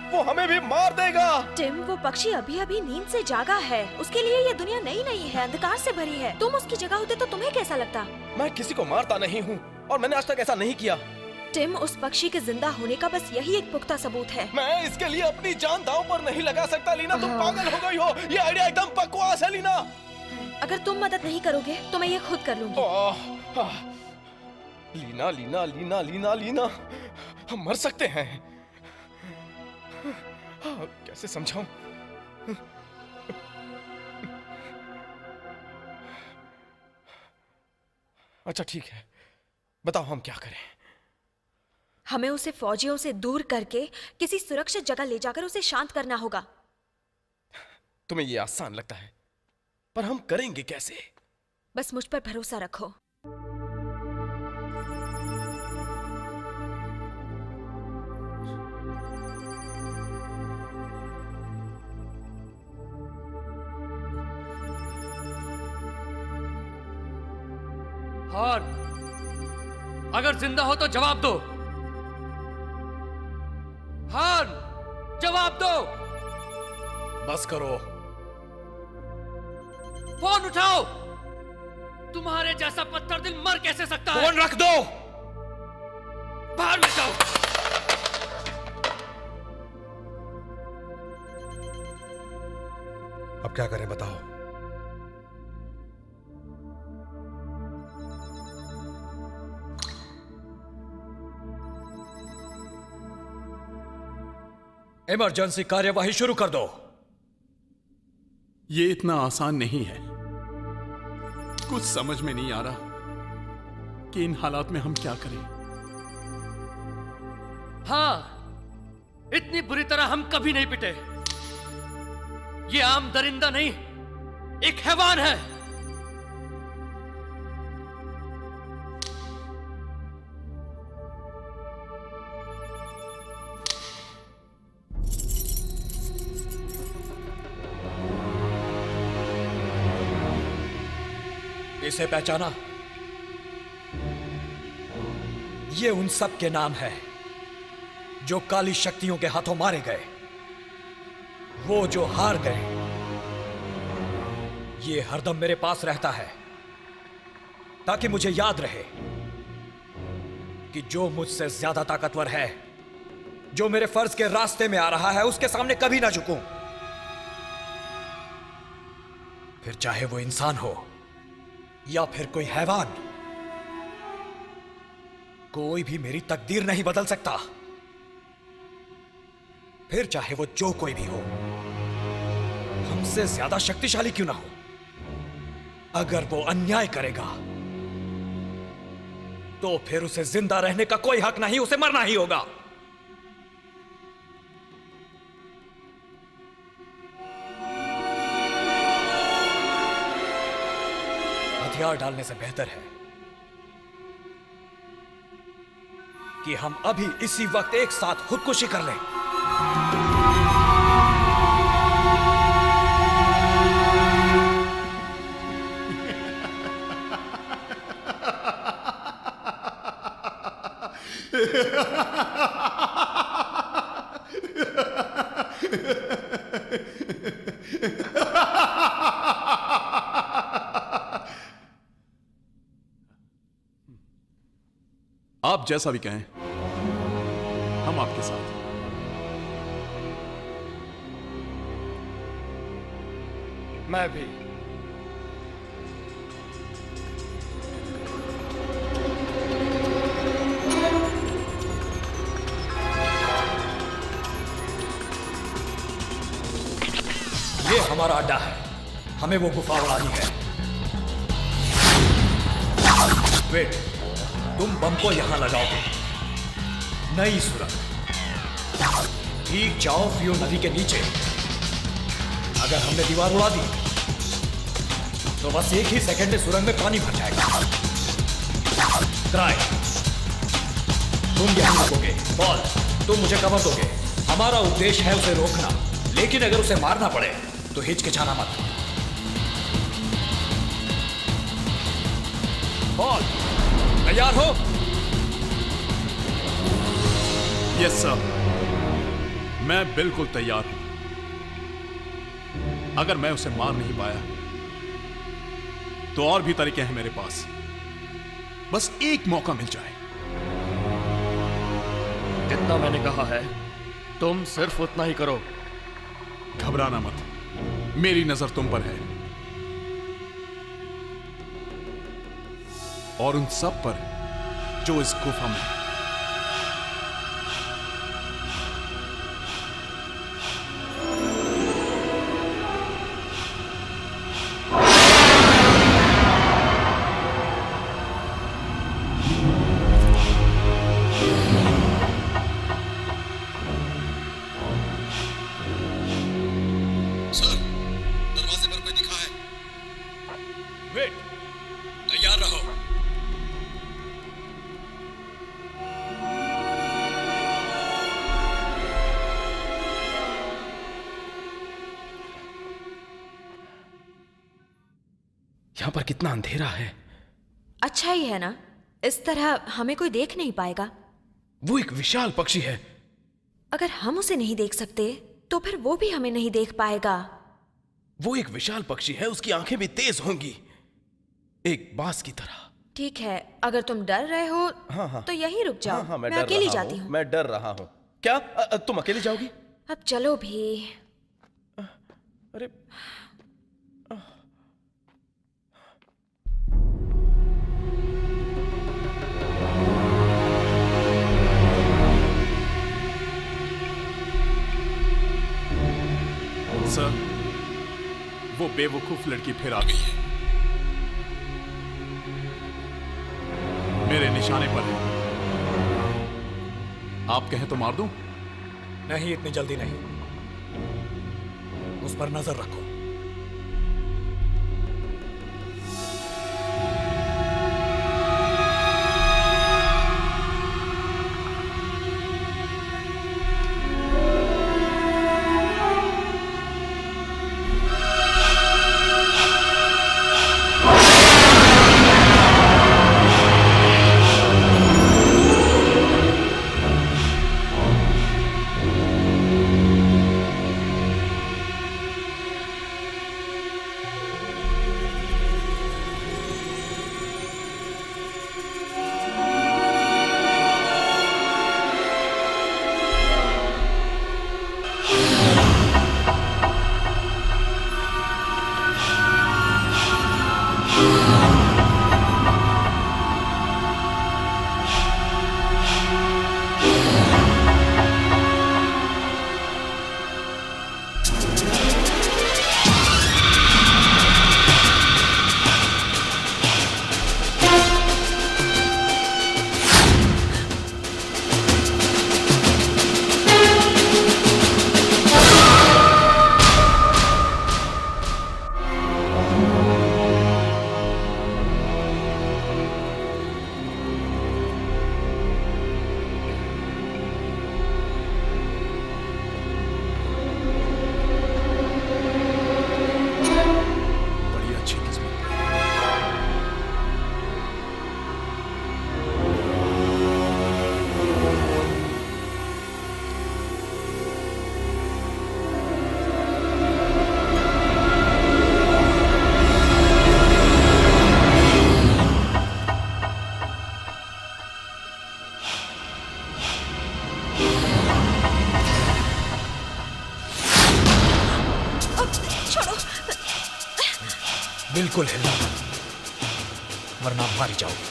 वो हमें भी मार देगा। टिम, वो पक्षी अभी अभी नींद से जागा है, उसके लिए ये दुनिया नई नहीं है, अंधकार से भरी है। तुम उसकी जगह होते तो तुम्हें कैसा लगता? मैं किसी को मारता नहीं हूँ और मैंने आज तक ऐसा नहीं किया। टिम, उस पक्षी के जिंदा होने का बस यही एक पुख्ता सबूत है। मैं इसके लिए अपनी जान दांव पर नहीं लगा सकता लीना, तुम पागल हो गई हो। ये आइडिया एकदम बकवास है लीना। अगर तुम मदद नहीं करोगे तो मैं ये खुद कर लूंगी। लीना लीना लीना लीना लीना, हम मर सकते हैं। कैसे समझाऊं? अच्छा ठीक है, बताओ हम क्या करें? हमें उसे फौजियों से दूर करके किसी सुरक्षित जगह ले जाकर उसे शांत करना होगा। तुम्हें ये आसान लगता है, पर हम करेंगे कैसे? बस मुझ पर भरोसा रखो। और अगर जिंदा हो तो जवाब दो। हान, जवाब दो। बस करो। फोन उठाओ। तुम्हारे जैसा पत्थर दिल मर कैसे सकता है? फोन रख दो। बाहर में जाओ। अब क्या करें बताओ? इमरजेंसी कार्यवाही शुरू कर दो। ये इतना आसान नहीं है। कुछ समझ में नहीं आ रहा कि इन हालात में हम क्या करें। हाँ, इतनी बुरी तरह हम कभी नहीं पिटे। ये आम दरिंदा नहीं, एक हैवान है। इसे पहचाना? ये उन सब के नाम है जो काली शक्तियों के हाथों मारे गए, वो जो हार गए। ये हरदम मेरे पास रहता है ताकि मुझे याद रहे कि जो मुझसे ज्यादा ताकतवर है, जो मेरे फर्ज के रास्ते में आ रहा है, उसके सामने कभी ना झुकूं। फिर चाहे वो इंसान हो या फिर कोई हैवान, कोई भी मेरी तकदीर नहीं बदल सकता। फिर चाहे वो जो कोई भी हो, हमसे ज्यादा शक्तिशाली क्यों ना हो, अगर वो अन्याय करेगा तो फिर उसे जिंदा रहने का कोई हक नहीं, उसे मरना ही होगा। हथियार डालने से बेहतर है कि हम अभी इसी वक्त एक साथ खुदकुशी कर लें। आप जैसा भी कहें, हम आपके साथ। मैं भी। ये हमारा अड्डा है, हमें वो गुफा उड़ानी है। वेट, तुम बम को यहां लगाओगे। नई सुरंग ठीक जाओ फ्यू नदी के नीचे। अगर हमने दीवार उड़ा दी तो बस एक ही सेकंड में सुरंग में पानी भर जाएगा। क्राई, तुम यहां रुकोगे। बॉल, तुम मुझे कवर दोगे। हमारा उद्देश्य है उसे रोकना, लेकिन अगर उसे मारना पड़े तो हिचकिचाना मत। बॉल, तैयार हो? यस सर, मैं बिल्कुल तैयार हूं। अगर मैं उसे मार नहीं पाया तो और भी तरीके हैं मेरे पास। बस एक मौका मिल जाए। जितना मैंने कहा है तुम सिर्फ उतना ही करो। घबराना मत, मेरी नजर तुम पर है और उन सब पर जो इस गुफा में है। सर, दरवाजे पर कोई दिखा है। वेट, तैयार रहो। यहां पर कितना अंधेरा है। अच्छा ही है ना, इस तरह हमें कोई देख नहीं पाएगा। वो एक विशाल पक्षी है। अगर हम उसे नहीं देख सकते तो फिर वो भी हमें नहीं देख पाएगा। वो एक विशाल पक्षी है, उसकी आंखें भी तेज होंगी, एक बाज की तरह। ठीक है, अगर तुम डर रहे हो हाँ। तो यहीं रुक जाओ। हाँ, मैं अकेली जाती हूँ। मैं डर रहा हूँ। क्या तुम अकेले जाओगी? अब चलो भी। अरे सर, वो बेवकूफ लड़की फिर आ गई है। मेरे निशाने पर है। आप कहें तो मार दूं? नहीं, इतनी जल्दी नहीं। उस पर नजर रखो। बिल्कुल हिलना मत, वरना मारी जाओगी।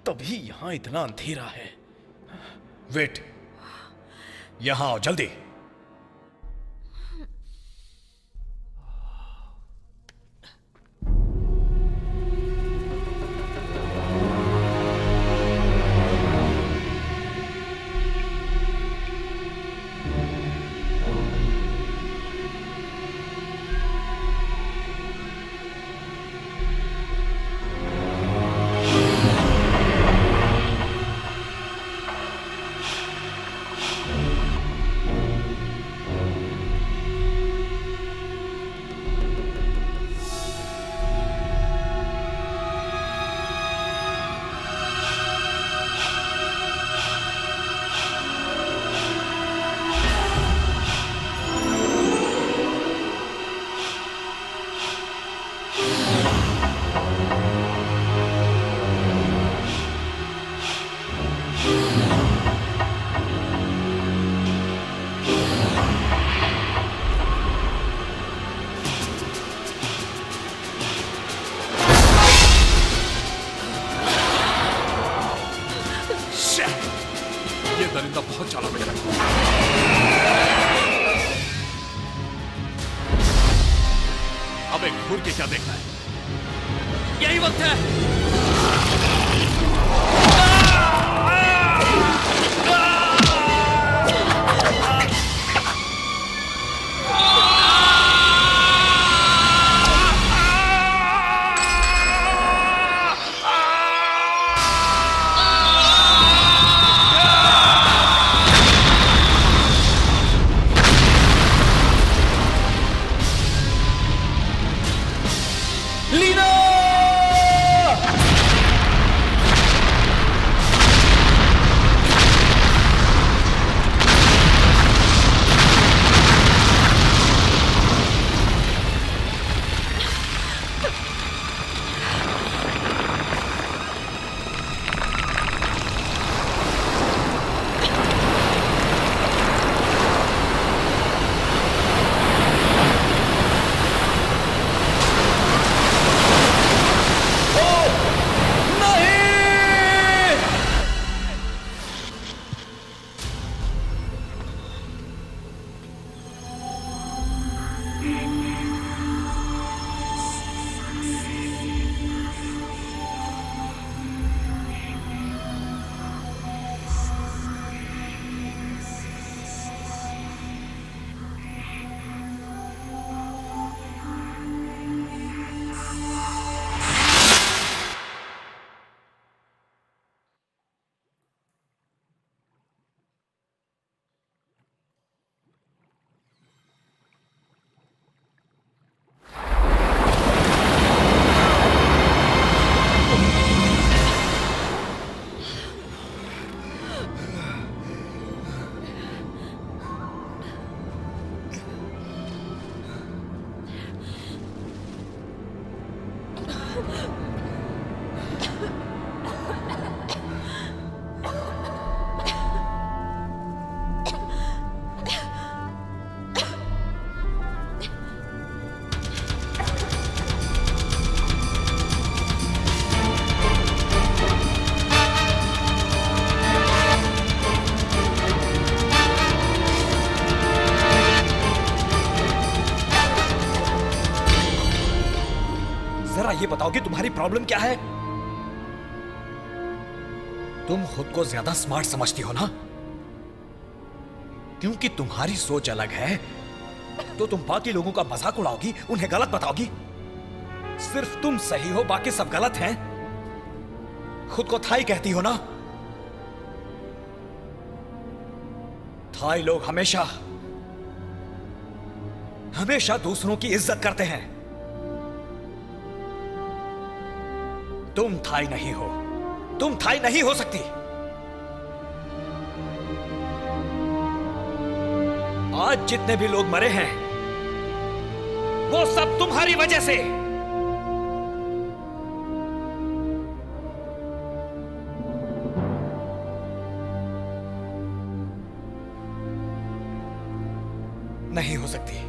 तभी यहां इतना अंधेरा है। वेट, यहां आओ जल्दी। दरिंदा बहुत चालाक है। अब एक घूर के क्या देखना है? यही वक्त है। जरा ये बताओ कि तुम्हारी प्रॉब्लम क्या है? तुम खुद को ज्यादा स्मार्ट समझती हो ना? क्योंकि तुम्हारी सोच अलग है तो तुम बाकी लोगों का मजाक उड़ाओगी, उन्हें गलत बताओगी। सिर्फ तुम सही हो, बाकी सब गलत हैं। खुद को थाई कहती हो ना? थाई लोग हमेशा हमेशा दूसरों की इज्जत करते हैं। तुम थाई नहीं हो, तुम थाई नहीं हो सकती। आज जितने भी लोग मरे हैं वो सब तुम्हारी वजह से। नहीं हो सकती।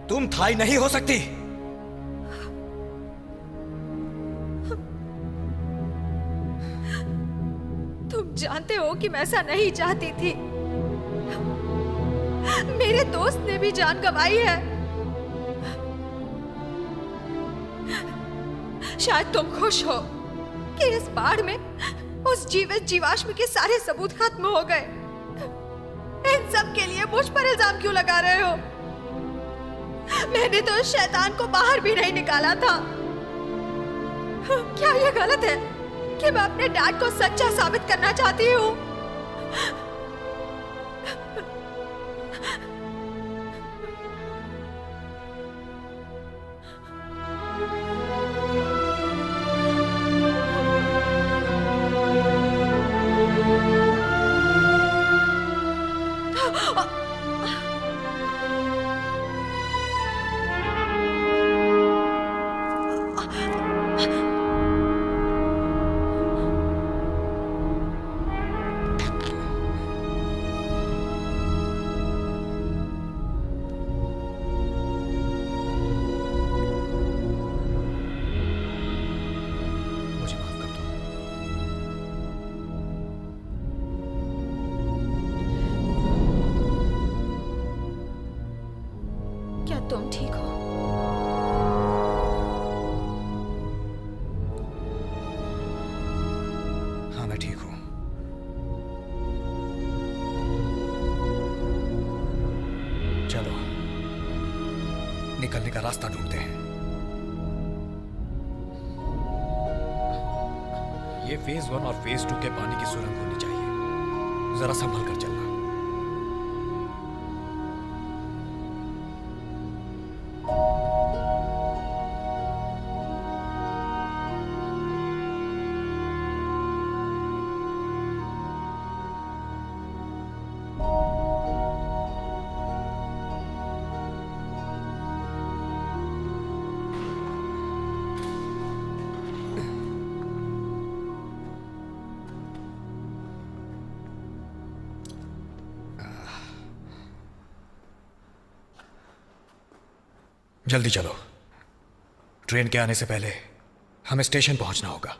तुम थाई नहीं हो सकती। तुम जानते हो कि मैं ऐसा नहीं चाहती थी। मेरे दोस्त ने भी जान गंवाई है। शायद तुम खुश हो कि इस बाढ़ में उस जीवित जीवाश्म के सारे सबूत खत्म हो गए। इन सब के लिए मुझ पर इल्जाम क्यों लगा रहे हो? मैंने तो उस शैतान को बाहर भी नहीं निकाला था। क्या ये गलत है कि मैं अपने डैड को सच्चा साबित करना चाहती हूँ? तुम ठीक हो? हाँ, मैं ठीक हूं। चलो निकलने का रास्ता ढूंढते हैं। ये फेज 1 और फेज 2 के पानी की सुरंग होनी चाहिए। जरा संभल कर चलना। जल्दी चलो, ट्रेन के आने से पहले हमें स्टेशन पहुंचना होगा।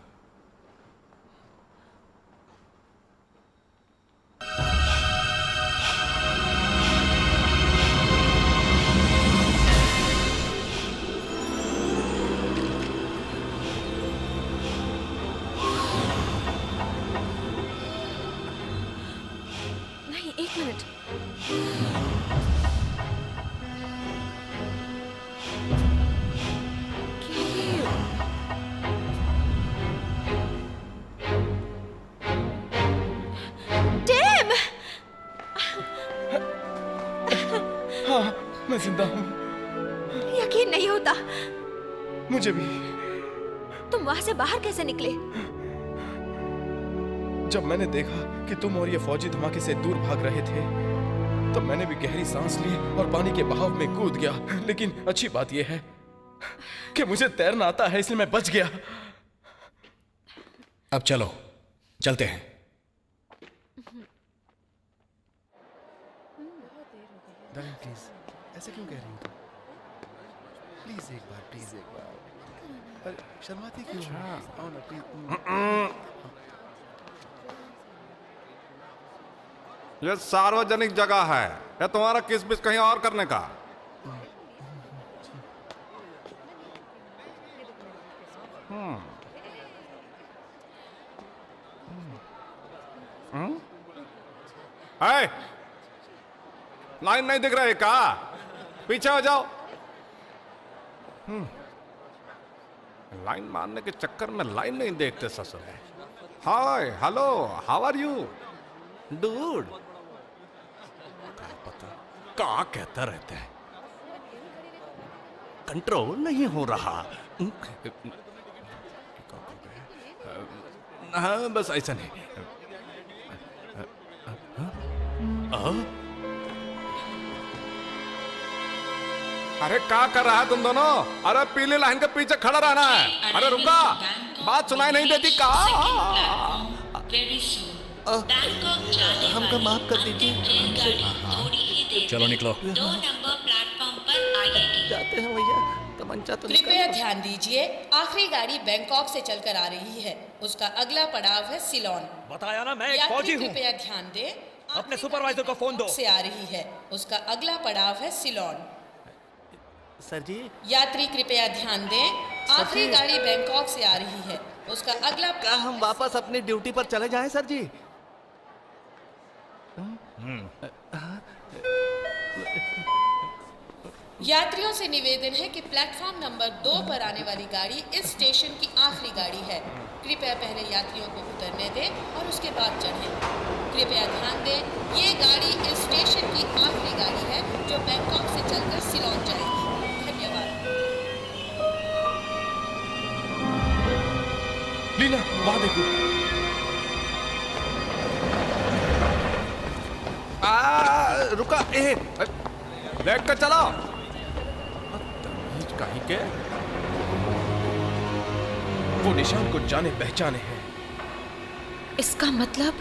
नहीं, एक मिनट। मैं जिंदा हूँ। यकीन नहीं होता। मुझे भी। तुम वहां से बाहर कैसे निकले? जब मैंने देखा कि तुम और ये फौजी धमाके से दूर भाग रहे थे, तब मैंने भी गहरी सांस ली और पानी के बहाव में कूद गया। लेकिन अच्छी बात यह है कि मुझे तैरना आता है, इसलिए मैं बच गया। अब चलो, चलते हैं। प्लीज, ऐसे क्यों कह रही हो? प्लीज एक बार। अरे शर्माती क्यों? आओ ना प्लीज। यह सार्वजनिक जगह है, यह तुम्हारा किस बिस कहीं और करने का? लाइन नहीं दिख रही का? पीछे हो जाओ। लाइन मारने के चक्कर में लाइन नहीं देखते ससुर। Hi, hello, how are you dude? पता क्या कहता रहते हैं, कंट्रोल नहीं हो रहा। हाँ, बस ऐसा नहीं। अरे क्या कर रहा है तुम दोनों? अरे पीली लाइन के पीछे खड़ा रहना है। अरे रुका, बात सुनाई नहीं देती का? हमको माफ कर दीजिए। चलो निकलो। 2 नंबर प्लेटफॉर्म पर आएगी। जाते हैं भैया, तमंचा तो कृपया ध्यान दीजिए, आखिरी गाड़ी बैंकॉक से चलकर आ रही है। उसका अगला पड़ाव है सिलोन। बताया ना, मैं एक फौजी हूँ। कृपया ध्यान दें, अपने सुपरवाइजर को फोन दो। से आ रही है। उसका अगला पड़ाव है सिलोन। सर जी। यात्री कृपया ध्यान दें, आखिरी गाड़ी बैंकॉक से आ रही है। उसका अगला क्या हम वापस अपनी ड्यूटी पर चले जाएं सर जी? यात्रियों से निवेदन है कि प्लेटफॉर्म नंबर 2 पर आने वाली गाड़ी इस स्टेशन की आखिरी गाड़ी है। कृपया पहले यात्रियों को उतरने दें और उसके बाद चढ़ें। कृपया ध्यान दें, ये गाड़ी इस स्टेशन की आखिरी गाड़ी है जो बैंकॉक से चलकर सिलोन जाएगी। धन्यवाद। लीना, वहां देखो। रुका, देख कर चलो। कहीं के वो निशान को जाने पहचाने हैं। इसका मतलब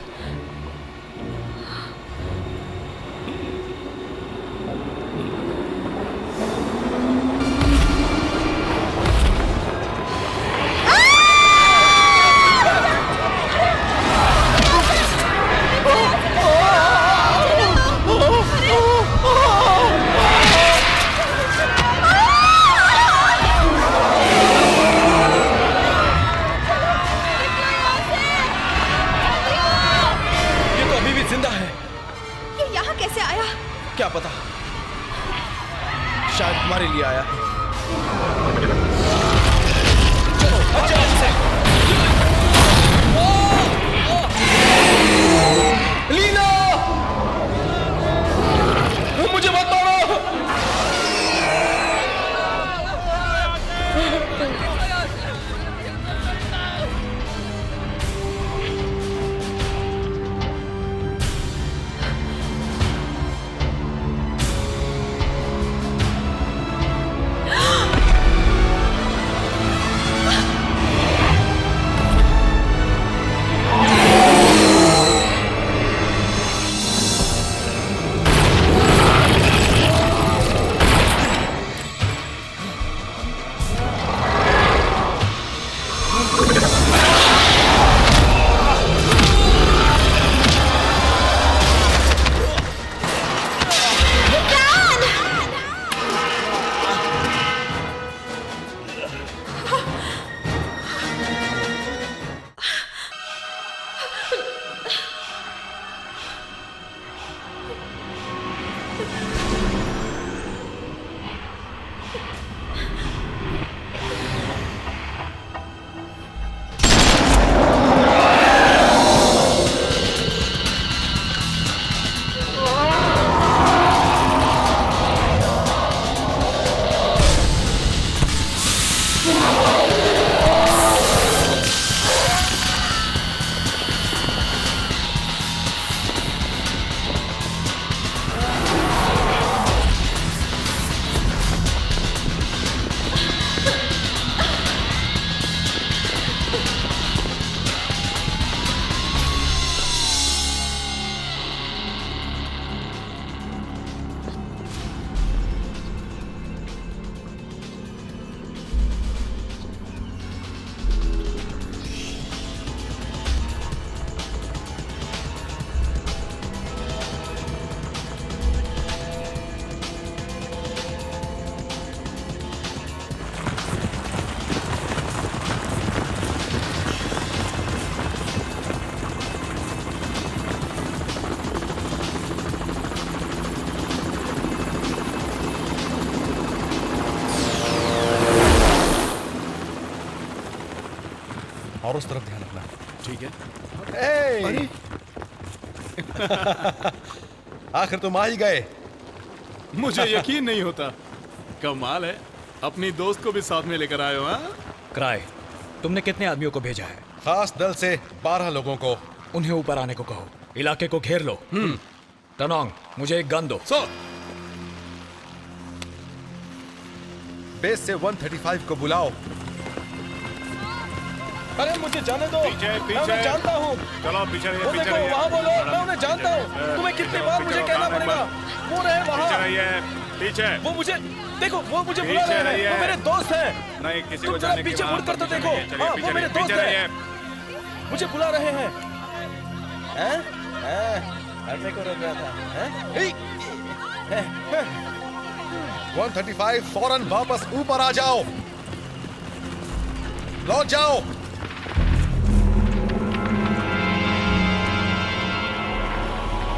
और उस तरफ ध्यान रखना। ठीक है। अरे आखिर तुम आ ही गए। मुझे यकीन नहीं होता। कमाल है, अपनी दोस्त को भी साथ में लेकर आए हो। हाँ, क्राय, तुमने कितने आदमियों को भेजा है? खास दल से 12 लोगों को। उन्हें ऊपर आने को कहो, इलाके को घेर लो। टनोंग, मुझे एक गन दो। बेस से 135 को बुलाओ। अरे मुझे जाने दो। पीछे, मैं उन्हें जानता हूँ। चलो पीछे रहिए, वो पीछे देखो रहिए। वहाँ बोलो, मैं उन्हें जानता हूँ। तुम्हें कितनी बार मुझे कहना पड़ेगा। वो रहे वहाँ। पीछे रहिए, पीछे। वो मुझे देखो, वो मुझे बुला रहे हैं। वो मेरे दोस्त हैं। नहीं, किसी तुम को जरा जाने के पीछे बाद मुड़कर तो पीछे देखो। रहिए, चलिए, हाँ, पीछे वो मेरे रहिए, दोस्त पीछे हैं। रहिए। मुझे बुला रहे हैं। हटने को रोक रहा था। 135 फौरन वापस ऊपर आ जाओ। लौट जाओ।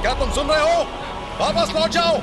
क्या तुम सुन रहे हो? वापस लौट जाओ।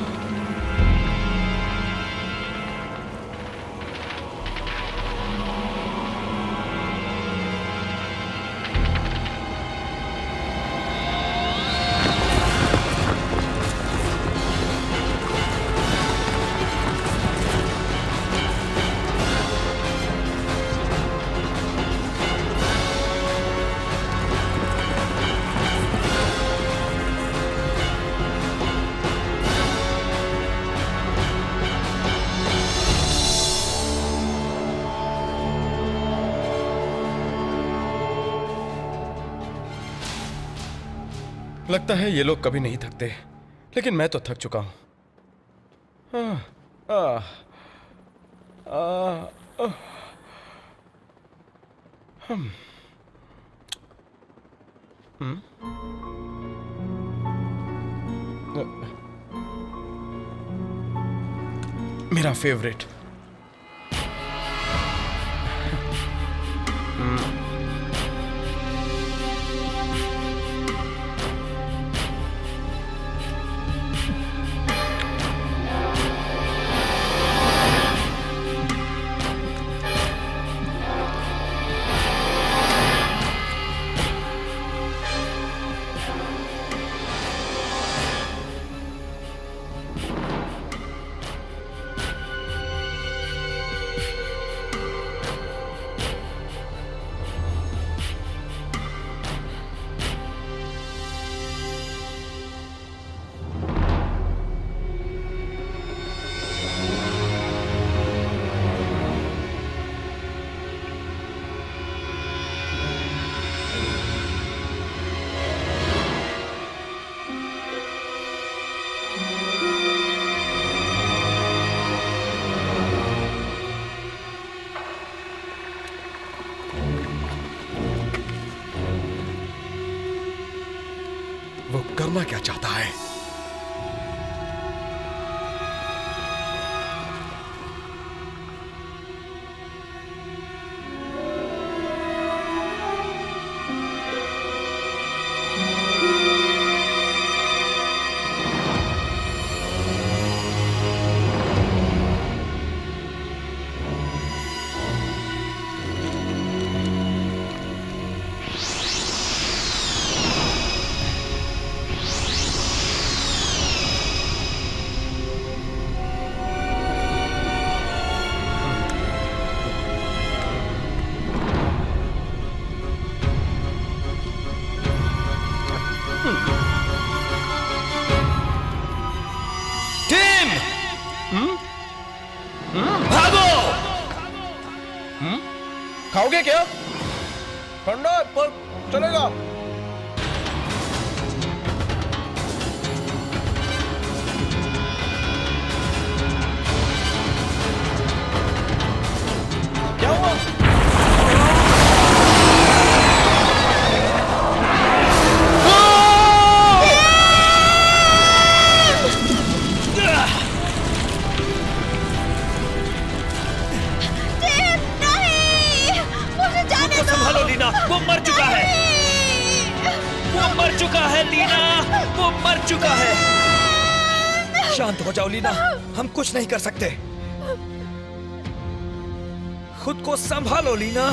लगता है ये लोग कभी नहीं थकते, लेकिन मैं तो थक चुका हूं। मेरा फेवरेट। वो करना क्या चाहता है? खाओगे क्या? ठंडा है, पर चलेगा। क्या हुआ? संभालो लीना, वो मर चुका है। वो मर चुका है लीना, वो मर चुका है। शांत हो जाओ लीना, हम कुछ नहीं कर सकते। खुद को संभालो लीना।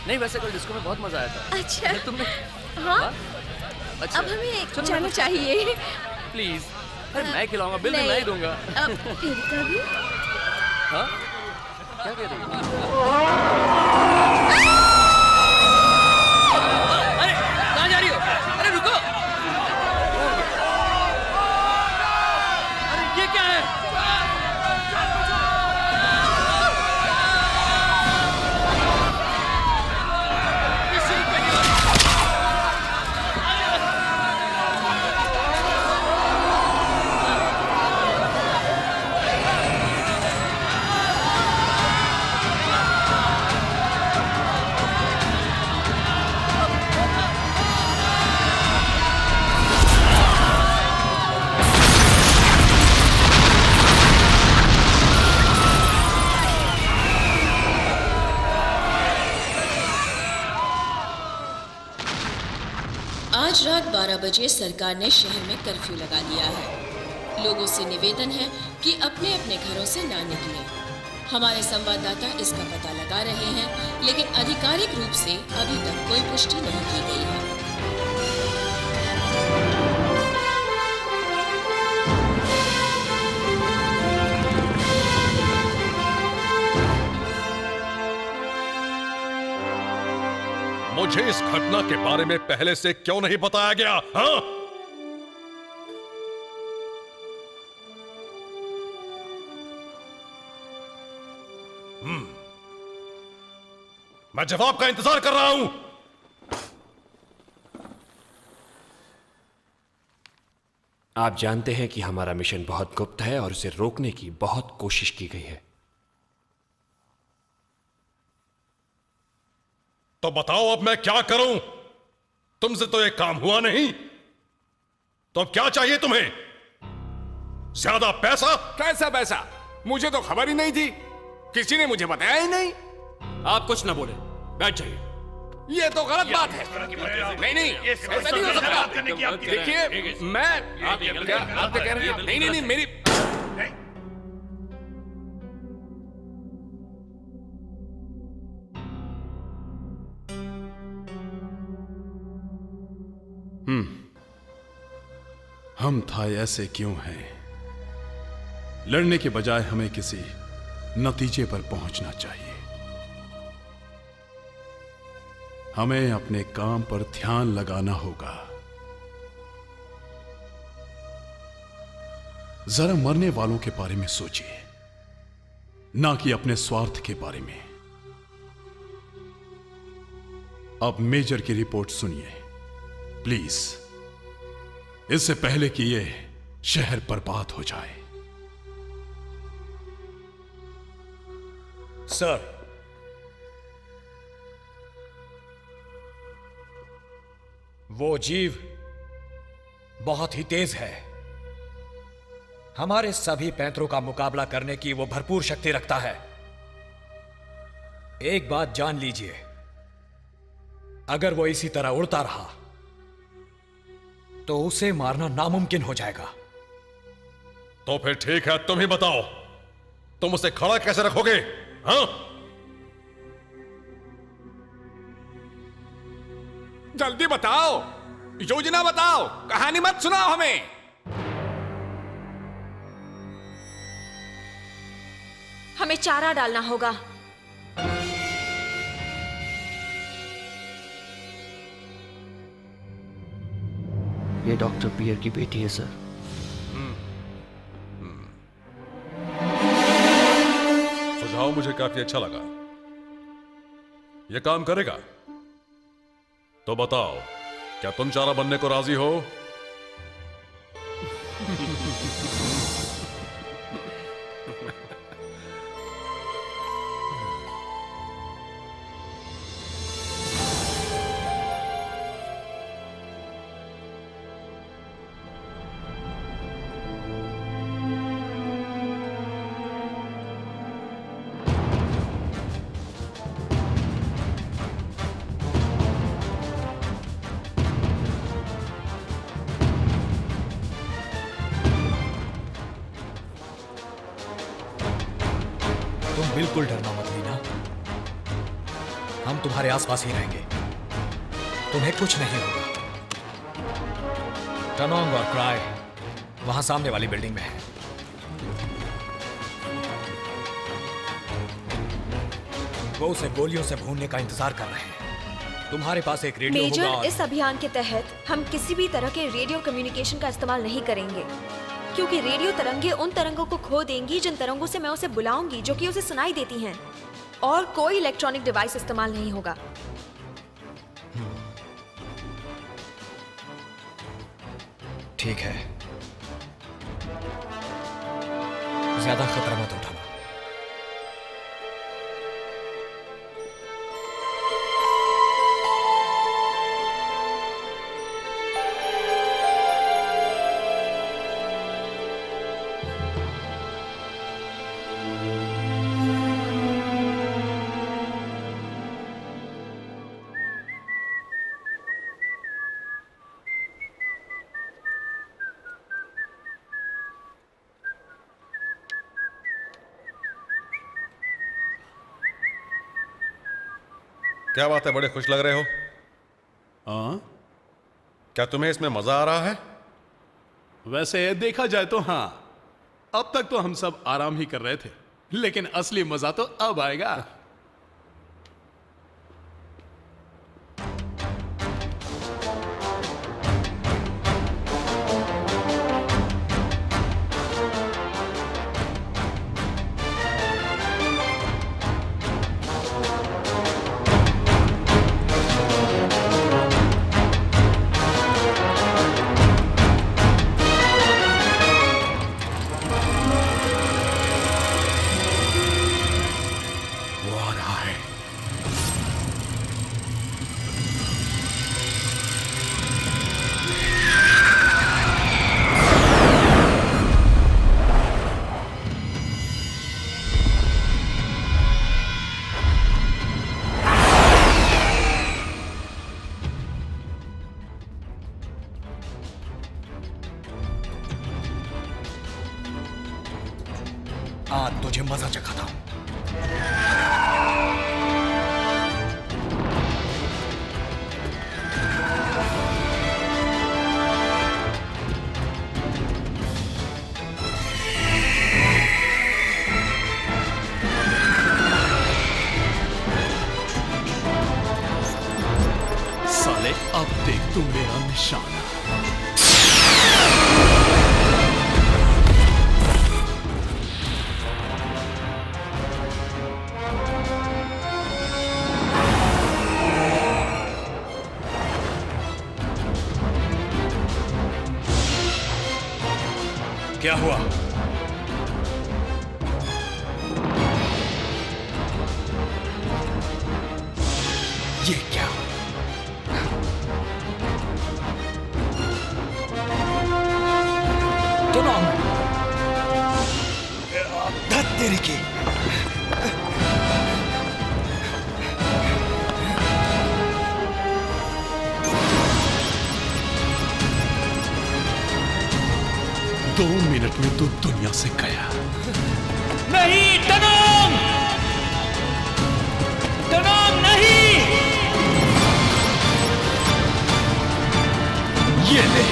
नहीं, वैसे कल डिस्को में बहुत मजा आया था। अच्छा। तुमने हाँ? अच्छा। अब हमें जाना चाहिए। प्लीज। अरे मैं खिलाऊंगा, बिल मैं ही दूंगा। एरिका भी? हाँ? क्या कह रही हो? अरे कहाँ जा रही हो? अरे रुको। अरे ये क्या है? आज रात 12 बजे सरकार ने शहर में कर्फ्यू लगा दिया है। लोगों से निवेदन है कि अपने अपने घरों से ना निकलें। हमारे संवाददाता इसका पता लगा रहे हैं, लेकिन आधिकारिक रूप से अभी तक कोई पुष्टि नहीं की गई है। मुझे इस घटना के बारे में पहले से क्यों नहीं बताया गया? हाँ? मैं जवाब का इंतजार कर रहा हूं। आप जानते हैं कि हमारा मिशन बहुत गुप्त है और उसे रोकने की बहुत कोशिश की गई है। तो बताओ अब मैं क्या करूं? तुमसे तो एक काम हुआ नहीं, तो अब क्या चाहिए तुम्हें? ज्यादा पैसा? कैसा पैसा? मुझे तो खबर ही नहीं थी, किसी ने मुझे बताया ही नहीं। आप कुछ ना बोले, बैठ जाइए। ये तो गलत बात है। नहीं नहीं, ऐसा नहीं हो सकता। देखिए मैं आप कह रहे हैं? नहीं, मेरी हम थाई ऐसे क्यों हैं? लड़ने के बजाय हमें किसी नतीजे पर पहुंचना चाहिए। हमें अपने काम पर ध्यान लगाना होगा। जरा मरने वालों के बारे में सोचिए, ना कि अपने स्वार्थ के बारे में। अब मेजर की रिपोर्ट सुनिए प्लीज, इससे पहले कि यह शहर बर्बाद हो जाए। सर, वो जीव बहुत ही तेज है। हमारे सभी पैंतरों का मुकाबला करने की वो भरपूर शक्ति रखता है। एक बात जान लीजिए, अगर वो इसी तरह उड़ता रहा तो उसे मारना नामुमकिन हो जाएगा। तो फिर ठीक है, तुम ही बताओ, तुम उसे खड़ा कैसे रखोगे? हाँ? जल्दी बताओ, योजना बताओ, कहानी मत सुनाओ हमें। हमें चारा डालना होगा। ये डॉक्टर पियर की बेटी है सर। सुझाव मुझे काफी अच्छा लगा। यह काम करेगा? तो बताओ, क्या तुम चारा बनने को राजी हो? बिल्कुल डरना मत लीना, हम तुम्हारे आसपास ही रहेंगे, तुम्हें कुछ नहीं होगा। टनोंग और क्राई वहां सामने वाली बिल्डिंग में है। वो उसे गोलियों से भूनने का इंतजार कर रहे हैं। तुम्हारे पास एक रेडियो मेजर, होगा और... इस अभियान के तहत हम किसी भी तरह के रेडियो कम्युनिकेशन का इस्तेमाल नहीं करेंगे, क्योंकि रेडियो तरंगे उन तरंगों को खो देंगी जिन तरंगों से मैं उसे बुलाऊंगी, जो कि उसे सुनाई देती हैं। और कोई इलेक्ट्रॉनिक डिवाइस इस्तेमाल नहीं होगा। ठीक है, ज्यादा खतरा मत उठाना। क्या बात है, बड़े खुश लग रहे हो? हाँ? क्या तुम्हें इसमें मजा आ रहा है? वैसे देखा जाए तो हाँ, अब तक तो हम सब आराम ही कर रहे थे, लेकिन असली मजा तो अब आएगा। आज तुझे मजा चखाता हूं। अब देख तू मेरा निशाना। क्या हुआ? ये क्या? टनोंग, धत तेरी की। दो मिनट में तू दुनिया से गया। नहीं टनोंग, टनोंग नहीं। ये ले।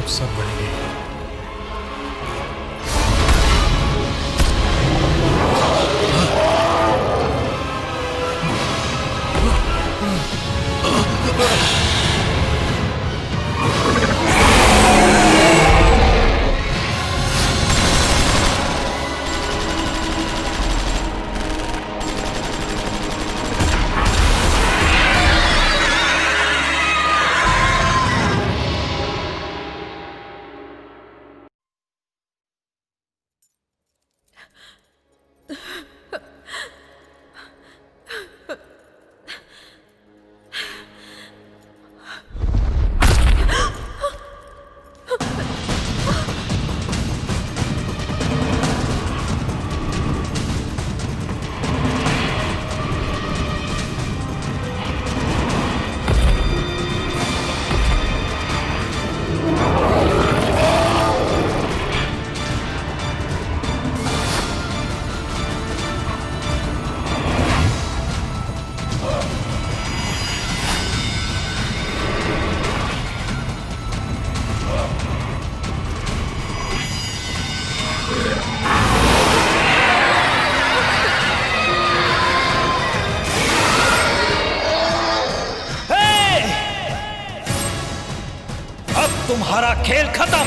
सब बढ़ेंगे। तुम्हारा खेल खत्म।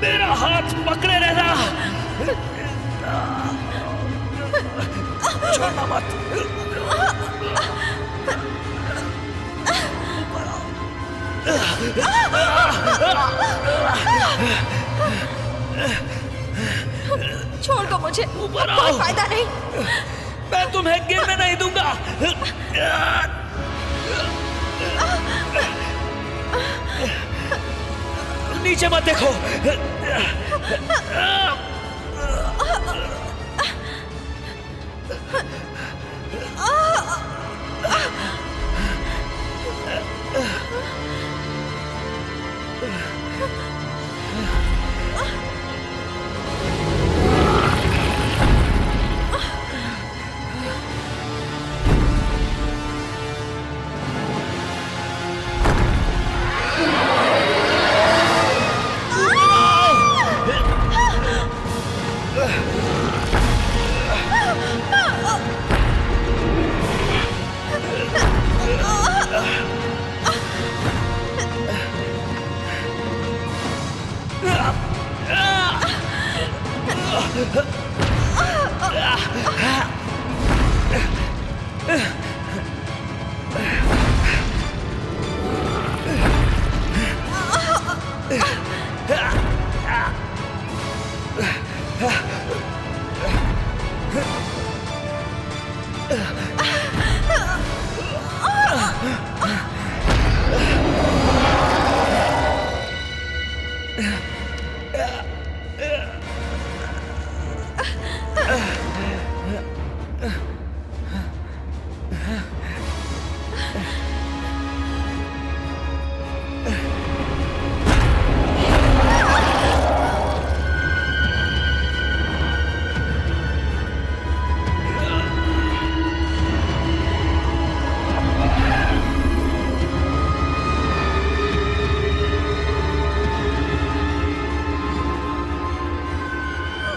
मेरा हाथ पकड़े रहना। छोड़ना मत। छोड़ दो मुझे, ऊपर कोई आओ। फायदा नहीं। मैं तुम्हें गिरने नहीं दूंगा। नीचे मत देखो।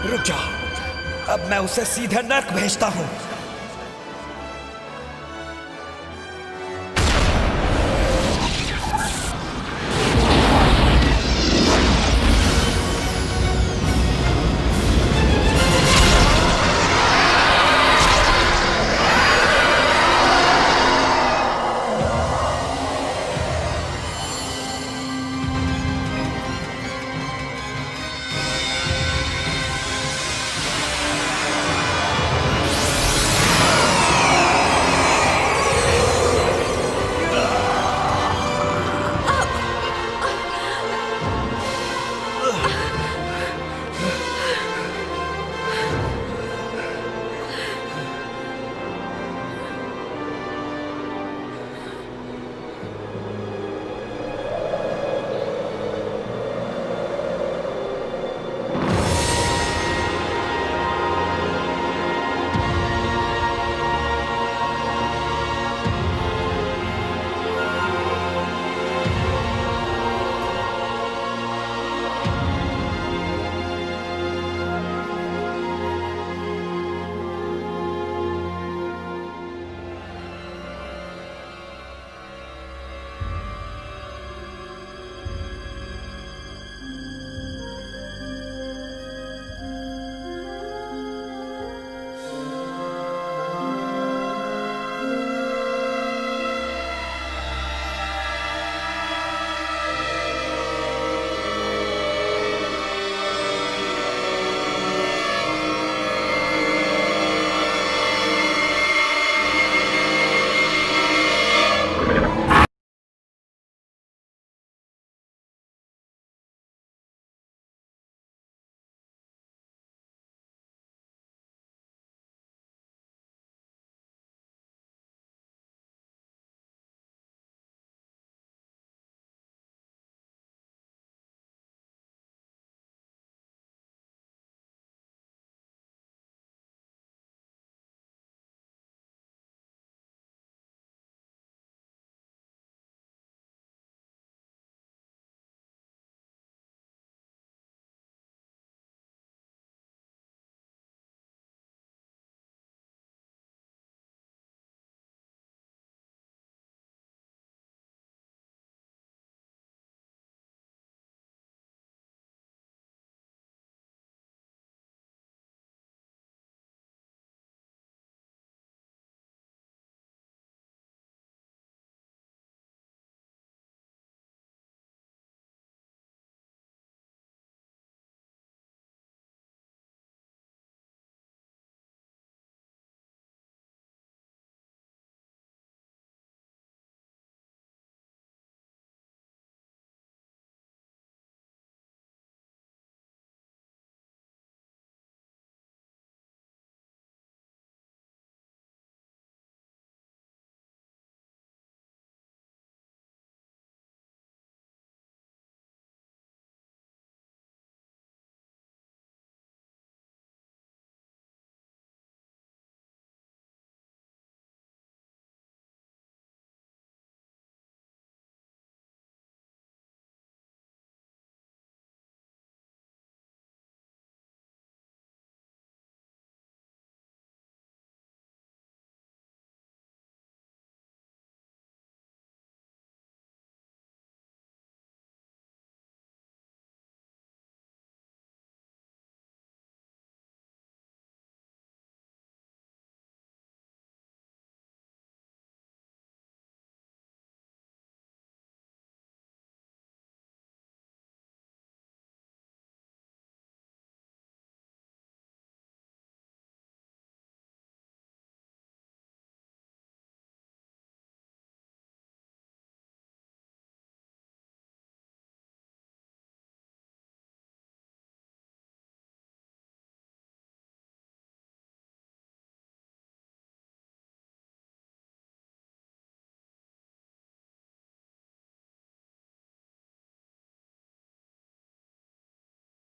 रुक जाओ, अब मैं उसे सीधे नर्क भेजता हूँ।